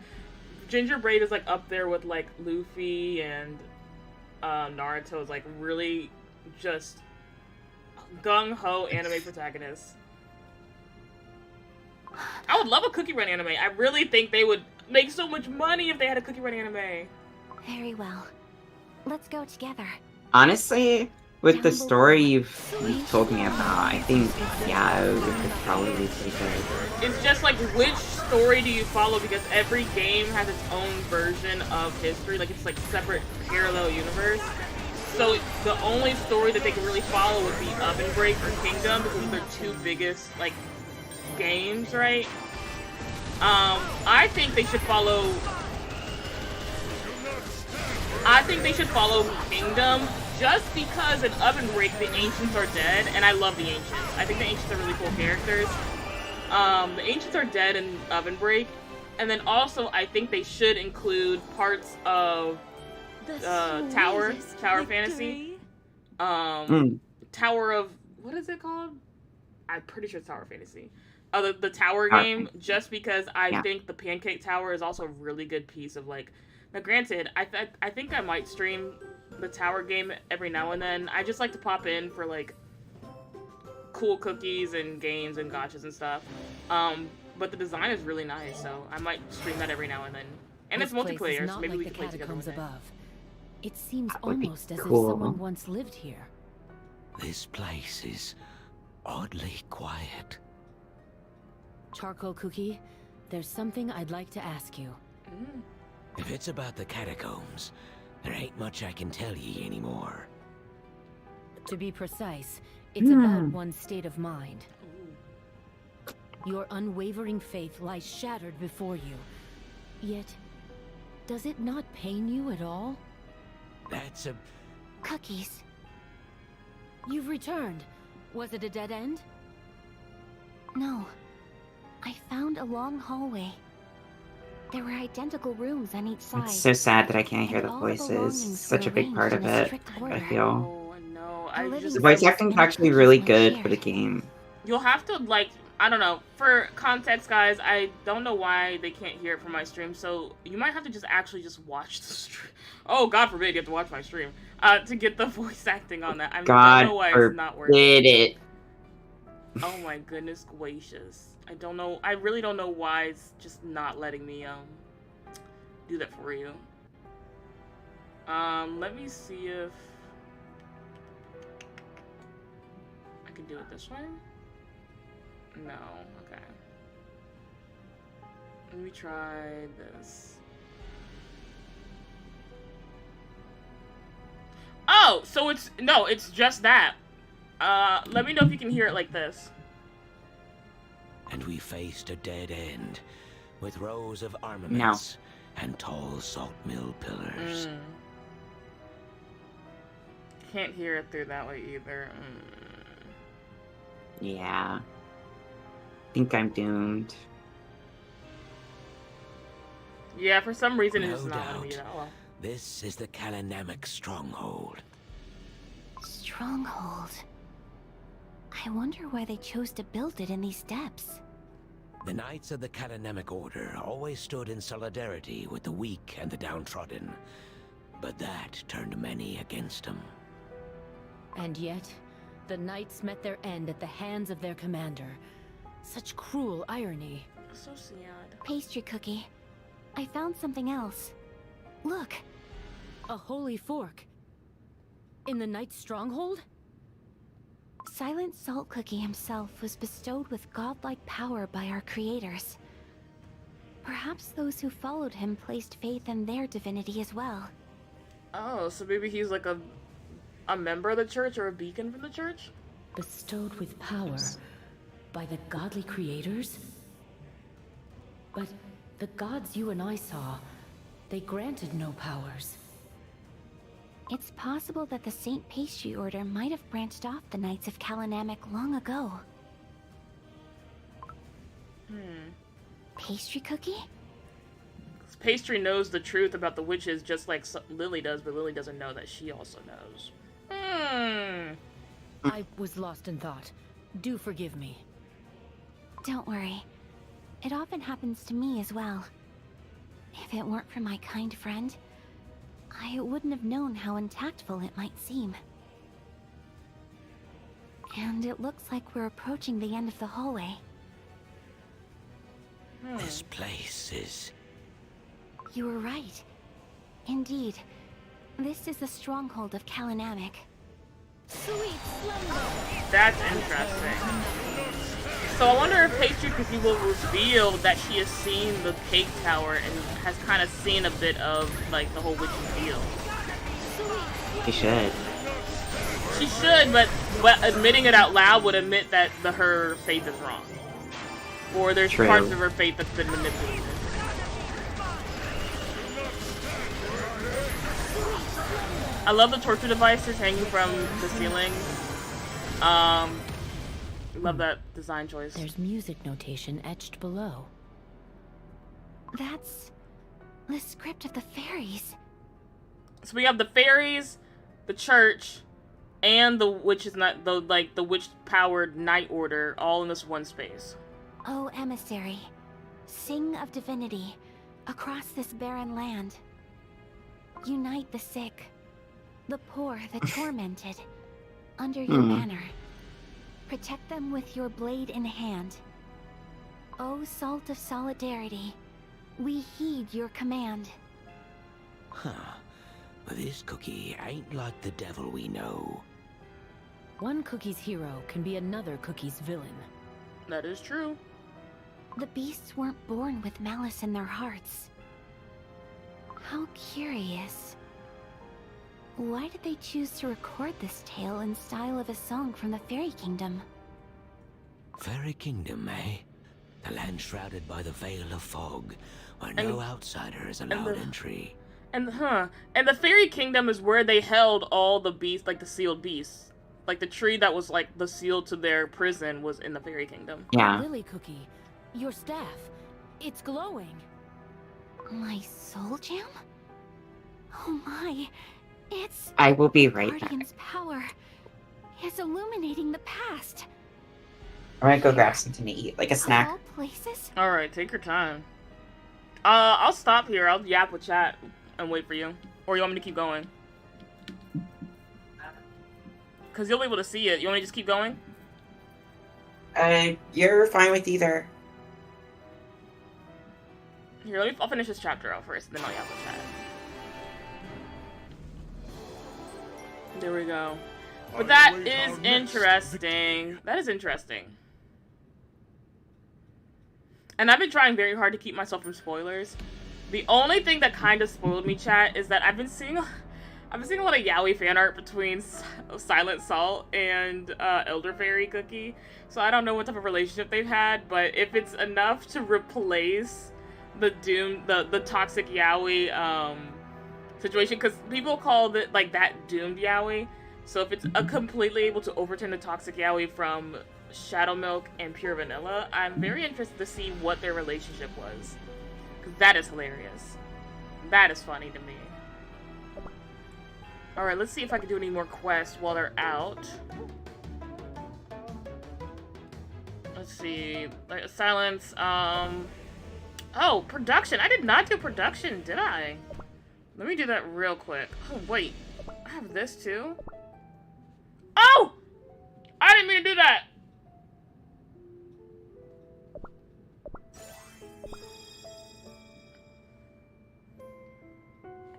Gingerbraid is, like, up there with, like, Luffy and Naruto is, like, really just gung-ho anime protagonists. I would love a Cookie Run anime. I really think they would make so much money if they had a Cookie Run anime. very well. Let's go together. Honestly, with the story you've told me about, I think, yeah, it could probably be good. It's just like, which story do you follow? Because every game has its own version of history. Like, it's like separate parallel universe. So the only story that they can really follow would be Oven Break or Kingdom, because they're two biggest, like, games, right? I think they should follow Kingdom, just because in Oven Break the Ancients are dead, and I love the Ancients. I think the Ancients are really cool characters. The Ancients are dead in Oven Break, and then also I think they should include parts of Tower Fantasy. Tower of, what is it called? I'm pretty sure it's Tower Fantasy. The Tower game, just because I think the Pancake Tower is also a really good piece of, like, now granted, I think I might stream the Tower game every now and then. I just like to pop in for, like, cool cookies and games and gotchas and stuff. But the design is really nice, so I might stream that every now and then. And This it's multiplayer, place is so not maybe like we the can play together catacombs with it. above. It seems would be almost as cool. if someone once lived here. This place is oddly quiet. Charcoal Cookie, there's something I'd like to ask you. If it's about the catacombs, there ain't much I can tell ye anymore. To be precise, it's about one's state of mind. Your unwavering faith lies shattered before you. Yet, does it not pain you at all? That's a... Cookies. You've returned. Was it a dead end? No. I found a long hallway. There were identical rooms on each side. It's so sad that I can't hear and the all voices. belongings Such were a big part of arranged in a it, strict I order. feel. Oh, no. A living The voice space acting is in a actually cookie really was good here. for the game. You'll have to, like, I don't know. For context, guys, I don't know why they can't hear it from my stream, so you might have to just actually just watch the stream. Oh, God forbid you have to watch my stream to get the voice acting on that. I don't know why it's not working. Forbid it. Oh my goodness gracious. I don't know. I really don't know why it's just not letting me do that for you. Let me see if I can do it this way. No, okay. Let me try this. Oh, so it's just that. Let me know if you can hear it like this. And we faced a dead end, with rows of armaments and tall salt mill pillars. Can't hear it through that way either. Yeah. I think I'm doomed. Yeah, for some reason it's No not on me doubt. at all. This is the Kalanamic stronghold. Stronghold. I wonder why they chose to build it in these depths. The Knights of the Kalanamic Order always stood in solidarity with the weak and the downtrodden. But that turned many against them. And yet, the knights met their end at the hands of their commander. Such cruel irony. So sad. Pastry cookie. I found something else. Look. A holy fork. In the knight's stronghold? Silent Salt Cookie himself was bestowed with godlike power by our creators. Perhaps those who followed him placed faith in their divinity as well. Oh, so maybe he's like a member of the church or a beacon from the church? Bestowed with power by the godly creators? But the gods you and I saw, they granted no powers. It's possible that the Saint Pastry Order might have branched off the Knights of Kalanamic long ago. Pastry cookie? Pastry knows the truth about the witches just like Lily does, but Lily doesn't know that she also knows. I was lost in thought. Do forgive me. Don't worry. It often happens to me as well. If it weren't for my kind friend, I wouldn't have known how untactful it might seem. And it looks like we're approaching the end of the hallway. This place is... You were right. Indeed, this is the stronghold of Kalanamic. Sweet slumber! That's interesting. So I wonder if Pastry Cookie will reveal that she has seen the cake tower and has kind of seen a bit of like the whole witching deal. He should. She should, but admitting it out loud would admit that her faith is wrong. Or there's True. parts of her faith that's been manipulated. I love the torture devices hanging from the ceiling. Love that design choice. There's music notation etched below. That's the script of the fairies. So we have the fairies, the church, and the witches, not the witch-powered night order, all in this one space. O emissary, sing of divinity across this barren land. Unite the sick, the poor, the tormented, under your banner. Protect them with your blade in hand. O salt of solidarity, we heed your command. Huh. But this cookie ain't like the devil we know. One cookie's hero can be another cookie's villain. That is true. The beasts weren't born with malice in their hearts. How curious. Why did they choose to record this tale in style of a song from the Fairy Kingdom? Fairy Kingdom, eh? The land shrouded by the veil of fog, where no outsider is allowed entry. And the Fairy Kingdom is where they held all the beasts, like the sealed beasts. Like the tree that was like the seal to their prison was in the Fairy Kingdom. Yeah. Lily Cookie, your staff, it's glowing. My soul gem? Oh my, it's... I will be right back. Guardian's power is illuminating the past. I'm gonna go grab something to eat, like a Of snack. all places? Alright, take your time. I'll stop here. I'll yap with chat and wait for you. Or you want me to keep going? Because you'll be able to see it. You want me to just keep going? You're fine with either. Here, I'll finish this chapter out first, then I'll yap with chat. There we go. But that is interesting. That is interesting. And I've been trying very hard to keep myself from spoilers. The only thing that kind of spoiled me, chat, is that I've been seeing a lot of yaoi fan art between Silent Salt and Elder Fairy Cookie. So I don't know what type of relationship they've had, but if it's enough to replace the toxic yaoi situation, because people call it like that doomed yaoi. So if it's completely able to overturn the toxic yaoi from Shadow Milk and Pure Vanilla, I'm very interested to see what their relationship was. That is hilarious. That is funny to me. Alright, let's see if I can do any more quests while they're out. Let's see. Like, silence, Oh, production. I did not do production, did I? Let me do that real quick. Oh, wait. I have this too? Oh! I didn't mean to do that!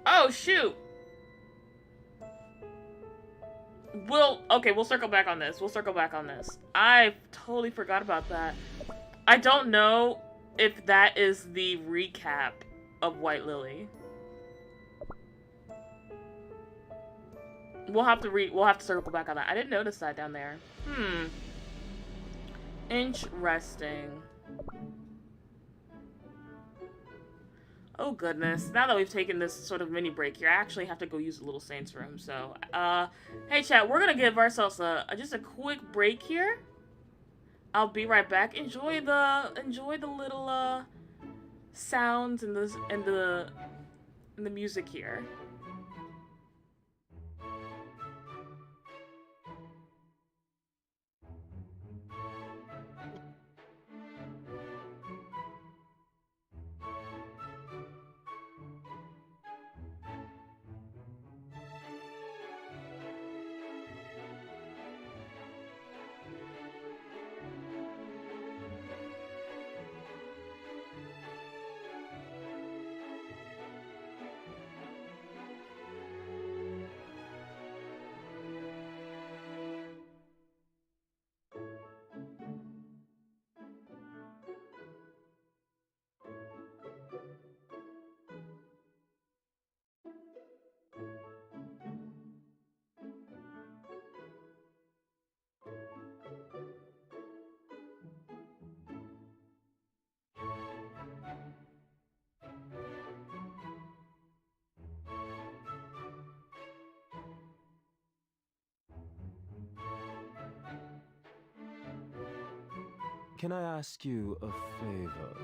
Oh, shoot! Okay, we'll circle back on this. We'll circle back on this. I totally forgot about that. I don't know if that is the recap of White Lily. We'll have to circle back on that. I didn't notice that down there. Interesting. Oh goodness, now that we've taken this sort of mini break here, I actually have to go use the little Saints room, so, hey chat, we're gonna give ourselves just a quick break here. I'll be right back. Enjoy the little, sounds and the music here. Can I ask you a favor?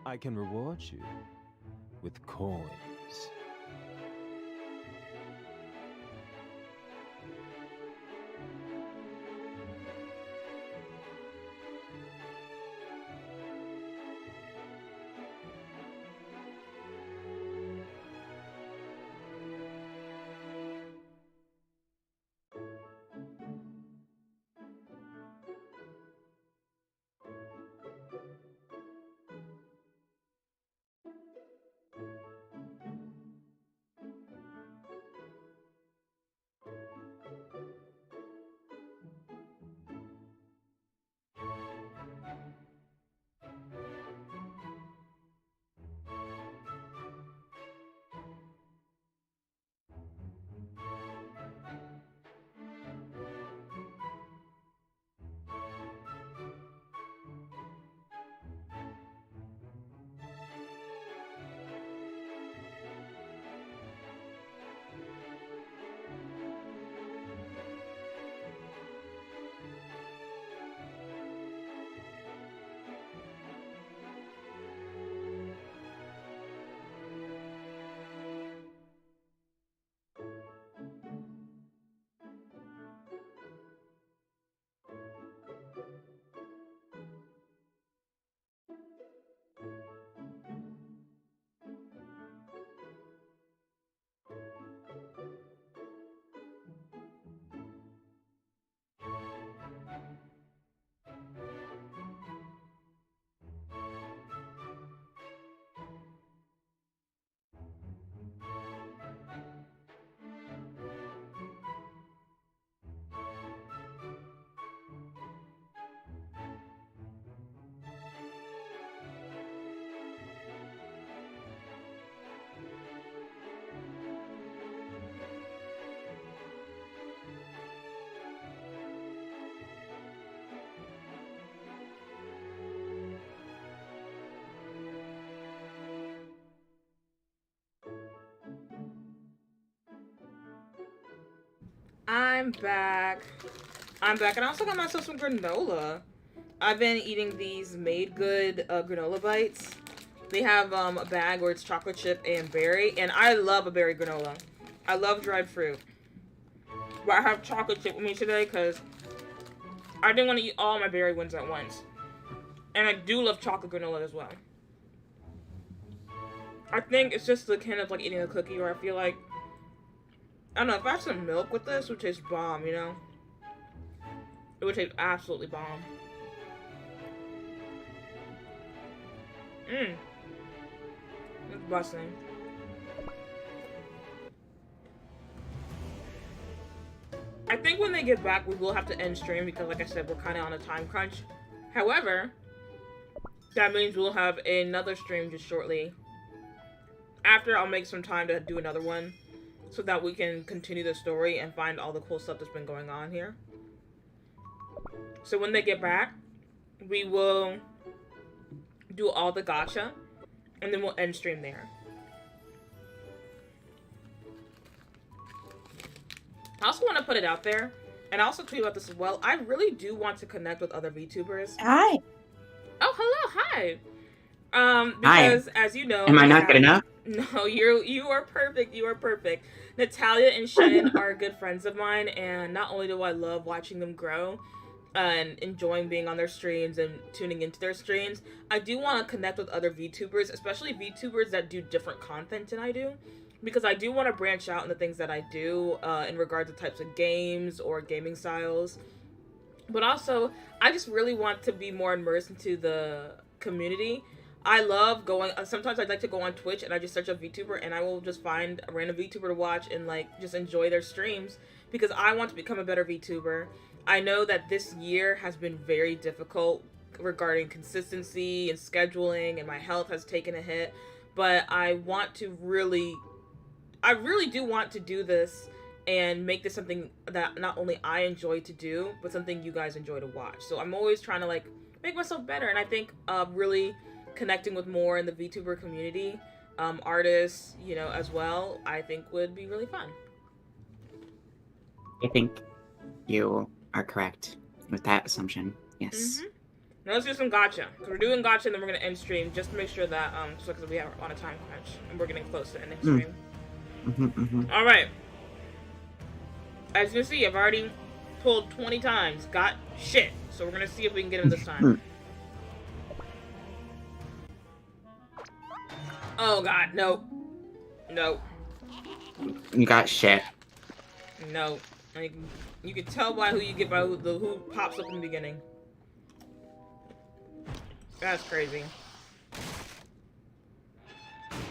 I can reward you with coins. I'm back. And I also got myself some granola. I've been eating these Made Good granola bites. They have a bag where it's chocolate chip and berry, and I love a berry granola. I love dried fruit. But I have chocolate chip with me today because I didn't want to eat all my berry ones at once. And I do love chocolate granola as well. I think it's just the kind of like eating a cookie where I feel like, I don't know, if I have some milk with this, it would taste bomb, you know? It would taste absolutely bomb. Mmm. It's busting. I think when they get back, we will have to end stream because, like I said, we're kind of on a time crunch. However, that means we'll have another stream just shortly. After, I'll make some time to do another one so that we can continue the story and find all the cool stuff that's been going on here. So when they get back, we will do all the gacha, and then we'll end stream there. I also want to put it out there, and I also tweet about this as well. I really do want to connect with other VTubers. Hi. Oh, hello, hi. Because as you know, am I not good enough? No, you are perfect. You are perfect. Natalia and Shen are good friends of mine, and not only do I love watching them grow and enjoying being on their streams and tuning into their streams, I do want to connect with other VTubers, especially VTubers that do different content than I do. Because I do want to branch out in the things that I do in regard to types of games or gaming styles. But also, I just really want to be more immersed into the community. I love going, sometimes I'd like to go on Twitch and I just search up VTuber and I will just find a random VTuber to watch and like just enjoy their streams. Because I want to become a better VTuber. I know that this year has been very difficult regarding consistency and scheduling, and my health has taken a hit. But I want to really do want to do this and make this something that not only I enjoy to do, but something you guys enjoy to watch. So I'm always trying to like make myself better, and I think really connecting with more in the VTuber community, artists, you know, as well, I think would be really fun. I think you are correct with that assumption. Yes. Mm-hmm. Now let's do some gacha. Because we're doing gacha and then we're going to end stream just to make sure that, so because we are on a time crunch and we're getting close to ending stream. Alright. As you can see, I've already pulled 20 times. Got shit. So we're going to see if we can get him this time. Oh god, no. No. You got shit. No. You can tell by who you get by who pops up in the beginning. That's crazy.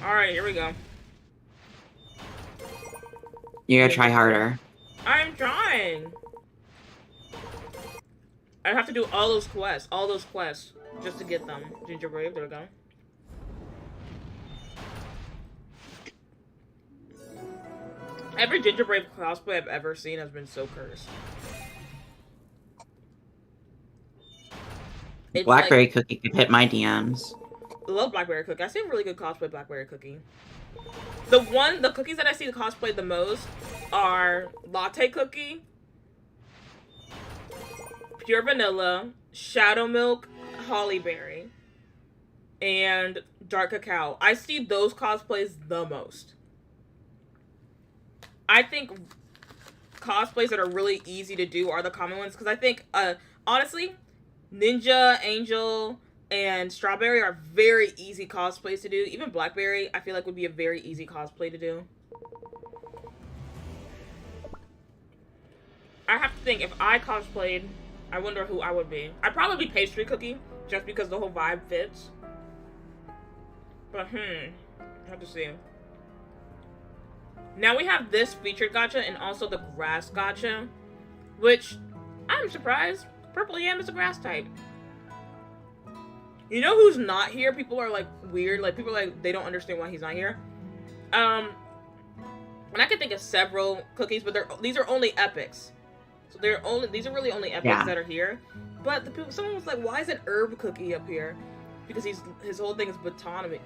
Alright, here we go. You gotta try harder. I'm trying! I have to do all those quests, just to get them. Ginger Brave, there we go. Every Ginger Brave cosplay I've ever seen has been so cursed. It's Blackberry like, Cookie could hit my DMs. I love Blackberry Cookie. I see a really good cosplay Blackberry Cookie. The cookies that I see cosplay the most are Latte Cookie, Pure Vanilla, Shadow Milk, Hollyberry, and Dark Cacao. I see those cosplays the most. I think cosplays that are really easy to do are the common ones, because I think, honestly, Ninja, Angel, and Strawberry are very easy cosplays to do. Even Blackberry, I feel like, would be a very easy cosplay to do. I have to think, if I cosplayed, I wonder who I would be. I'd probably be Pastry Cookie, just because the whole vibe fits. But, I have to see. Now we have this featured gacha and also the grass gacha, which I'm surprised Purple Yam is a grass type. You know who's not here? People are like weird, like people are like they don't understand why he's not here. And I can think of several cookies, but these are only epics. So these are really only epics that are here. But someone was like, why is an herb cookie up here? Because his whole thing is botanic.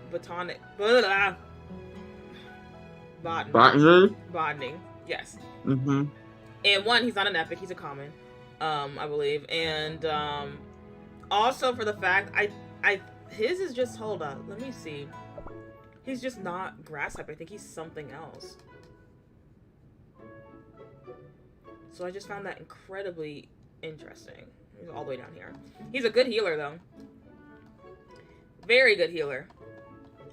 Botany, yes. Mm-hmm. And one, he's not an epic, he's a common, I believe. And also for the fact, I his is just, hold up, let me see. He's just not grass type. I think he's something else. So I just found that incredibly interesting. He's all the way down here. He's a good healer, though. Very good healer.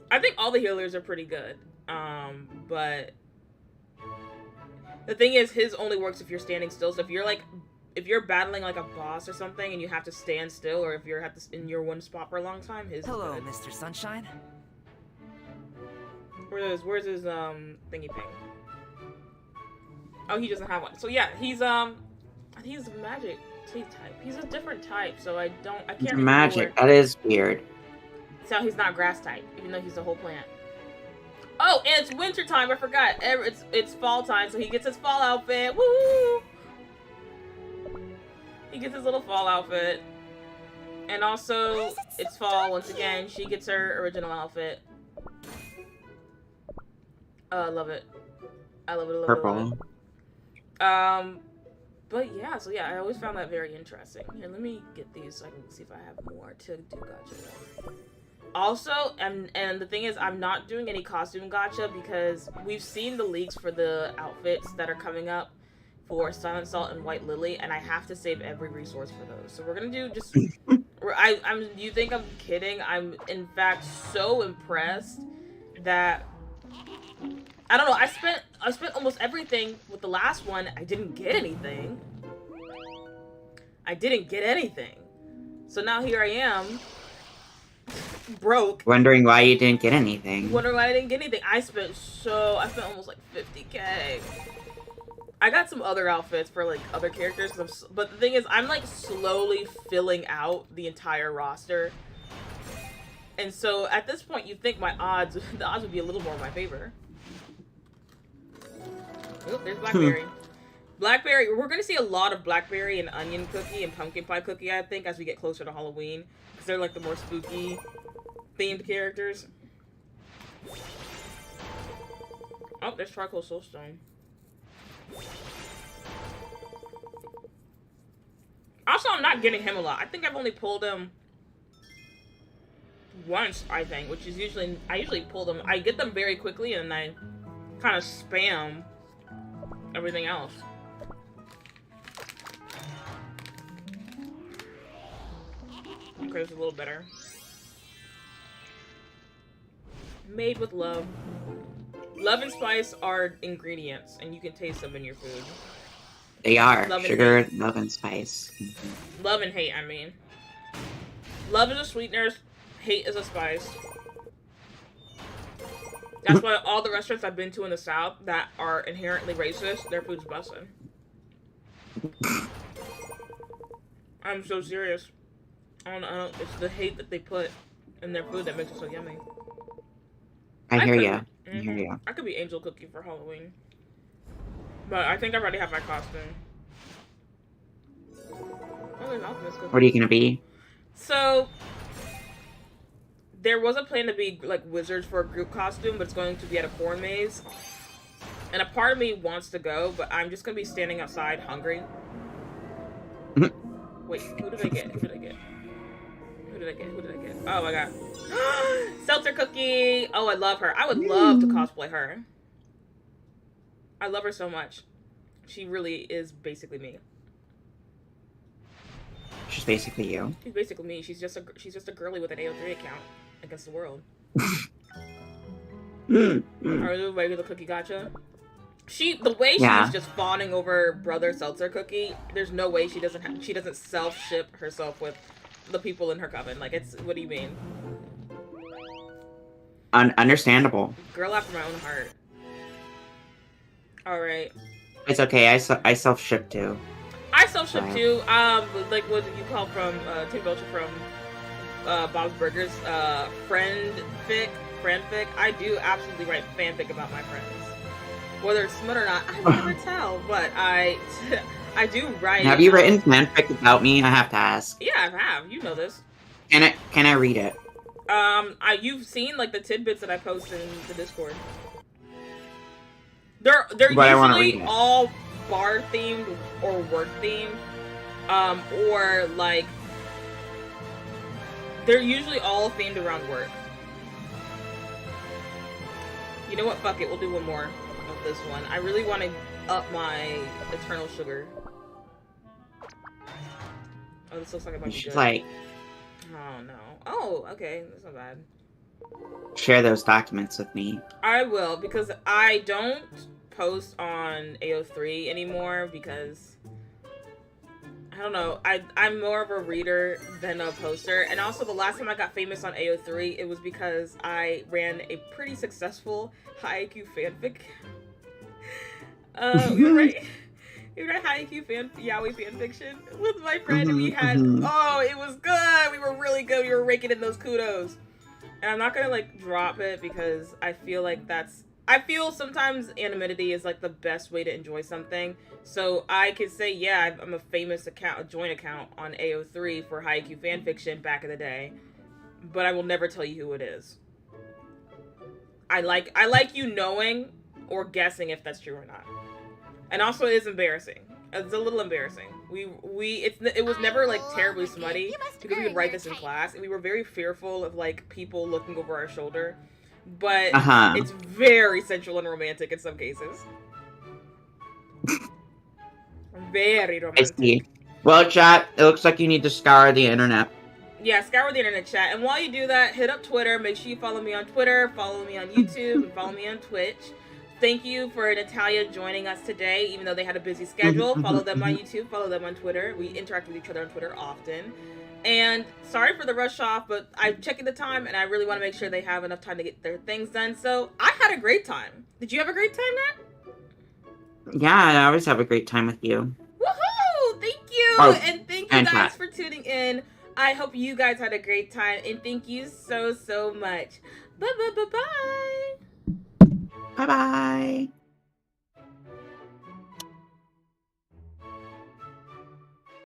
I think all the healers are pretty good. But the thing is, his only works if you're standing still. So if you're battling like a boss or something and you have to stand still, or if you're in your one spot for a long time, his Hello, is good. Mr. Sunshine. Where's his thingy ping? Oh, he doesn't have one. So yeah, he's I think he's a magic type. He's a different type, so I can't remember. Magic. That is weird. So he's not grass type, even though he's the whole plant. Oh, and it's winter time. I forgot. It's fall time, so he gets his fall outfit. Woo! He gets his little fall outfit, and also it's fall once again. She gets her original outfit. I love it. I love it. Purple. But yeah, so yeah, I always found that very interesting. Here, let me get these so I can see if I have more to do gacha. Also, and the thing is, I'm not doing any costume gacha because we've seen the leaks for the outfits that are coming up for Silent Salt and White Lily, and I have to save every resource for those. So we're gonna do just. You think I'm kidding? I'm in fact so impressed that. I don't know, I spent almost everything with the last one. I didn't get anything. So now here I am, broke. Wondering why you didn't get anything. I spent almost like 50k. I got some other outfits for like other characters, but the thing is, I'm like slowly filling out the entire roster. And so at this point, you'd think the odds would be a little more in my favor. Oh, there's Blackberry. Blackberry, we're going to see a lot of Blackberry and Onion Cookie and Pumpkin Pie Cookie, I think, as we get closer to Halloween. Because they're like the more spooky themed characters. Oh, there's Charcoal Soulstone. Also, I'm not getting him a lot. I think I've only pulled him once, I think, which is I usually pull them. I get them very quickly and I kind of spam everything else. Okay, it's a little better. Made with love. Love and spice are ingredients, and you can taste them in your food. They are. Love Sugar, love, and spice. Love and hate, I mean. Love is a sweetener, hate is a spice. That's why all the restaurants I've been to in the South that are inherently racist, their food's bussin'. I'm so serious. I don't, it's the hate that they put in their food that makes it so yummy. I hear ya. I hear ya. I could be Angel Cookie for Halloween. But I think I already have my costume. Oh, an Alchemist Cookie. What are you gonna be? So, there was a plan to be like wizards for a group costume, but it's going to be at a corn maze. And a part of me wants to go, but I'm just gonna be standing outside hungry. Wait, who did I get? Who did I get? Oh my god. Seltzer Cookie! Oh, I love her. I would love to cosplay her. I love her so much. She really is basically me. She's basically you. She's basically me. She's just a girly with an AO3 account against the world. Or the regular Cookie Gacha. The way she's just fawning over brother Seltzer Cookie, there's no way she doesn't self-ship herself with the people in her coven. Like, what do you mean? Understandable. Girl after my own heart. Alright. It's okay, I self-ship too. I self-ship too. Like what did you call from Tim Belcher from Bob's Burgers? Friendfic. I do absolutely write fanfic about my friends. Whether it's smut or not, I never tell. But I do write. Have you written fanfic about me? I have to ask. Yeah, I have. You know this. Can I read it? You've seen like the tidbits that I post in the Discord. They're usually all bar themed or work themed, or like they're usually all themed around work. You know what? Fuck it. We'll do one more of this one. I really want to up my eternal sugar. Oh, this looks like a bunch You of should, good. like, Oh, no. Oh, okay. That's not bad. share those documents with me. I will, because I don't post on AO3 anymore because I don't know. I'm more of a reader than a poster. And also, the last time I got famous on AO3, it was because I ran a pretty successful high IQ fanfic. We would write high IQ yaoi fanfiction with my friend, and we had, oh, it was good. We were really good. We were raking in those kudos. And I'm not gonna, like, drop it because I feel like I feel sometimes anonymity is, like, the best way to enjoy something. So I could say, yeah, I'm a famous account, a joint account on AO3 for high IQ fanfiction back in the day. But I will never tell you who it is. I like you knowing or guessing if that's true or not. And also, it is embarrassing. It's a little embarrassing. It was never, like, terribly smutty because we would write this in class, and we were very fearful of, like, people looking over our shoulder. But it's very sensual and romantic in some cases. Very romantic. I see. Well, chat, it looks like you need to scour the internet. Yeah, scour the internet, chat. And while you do that, hit up Twitter. Make sure you follow me on Twitter, follow me on YouTube, and follow me on Twitch. Thank you for Natalia joining us today, even though they had a busy schedule. Follow them on YouTube, follow them on Twitter. We interact with each other on Twitter often. And sorry for the rush off, but I'm checking the time, and I really want to make sure they have enough time to get their things done. So I had a great time. Did you have a great time, Nat? Yeah, I always have a great time with you. Woohoo! Thank you! Oh, and thank you guys for tuning in. I hope you guys had a great time, and thank you so, so much. Bye-bye-bye-bye! Bye-bye!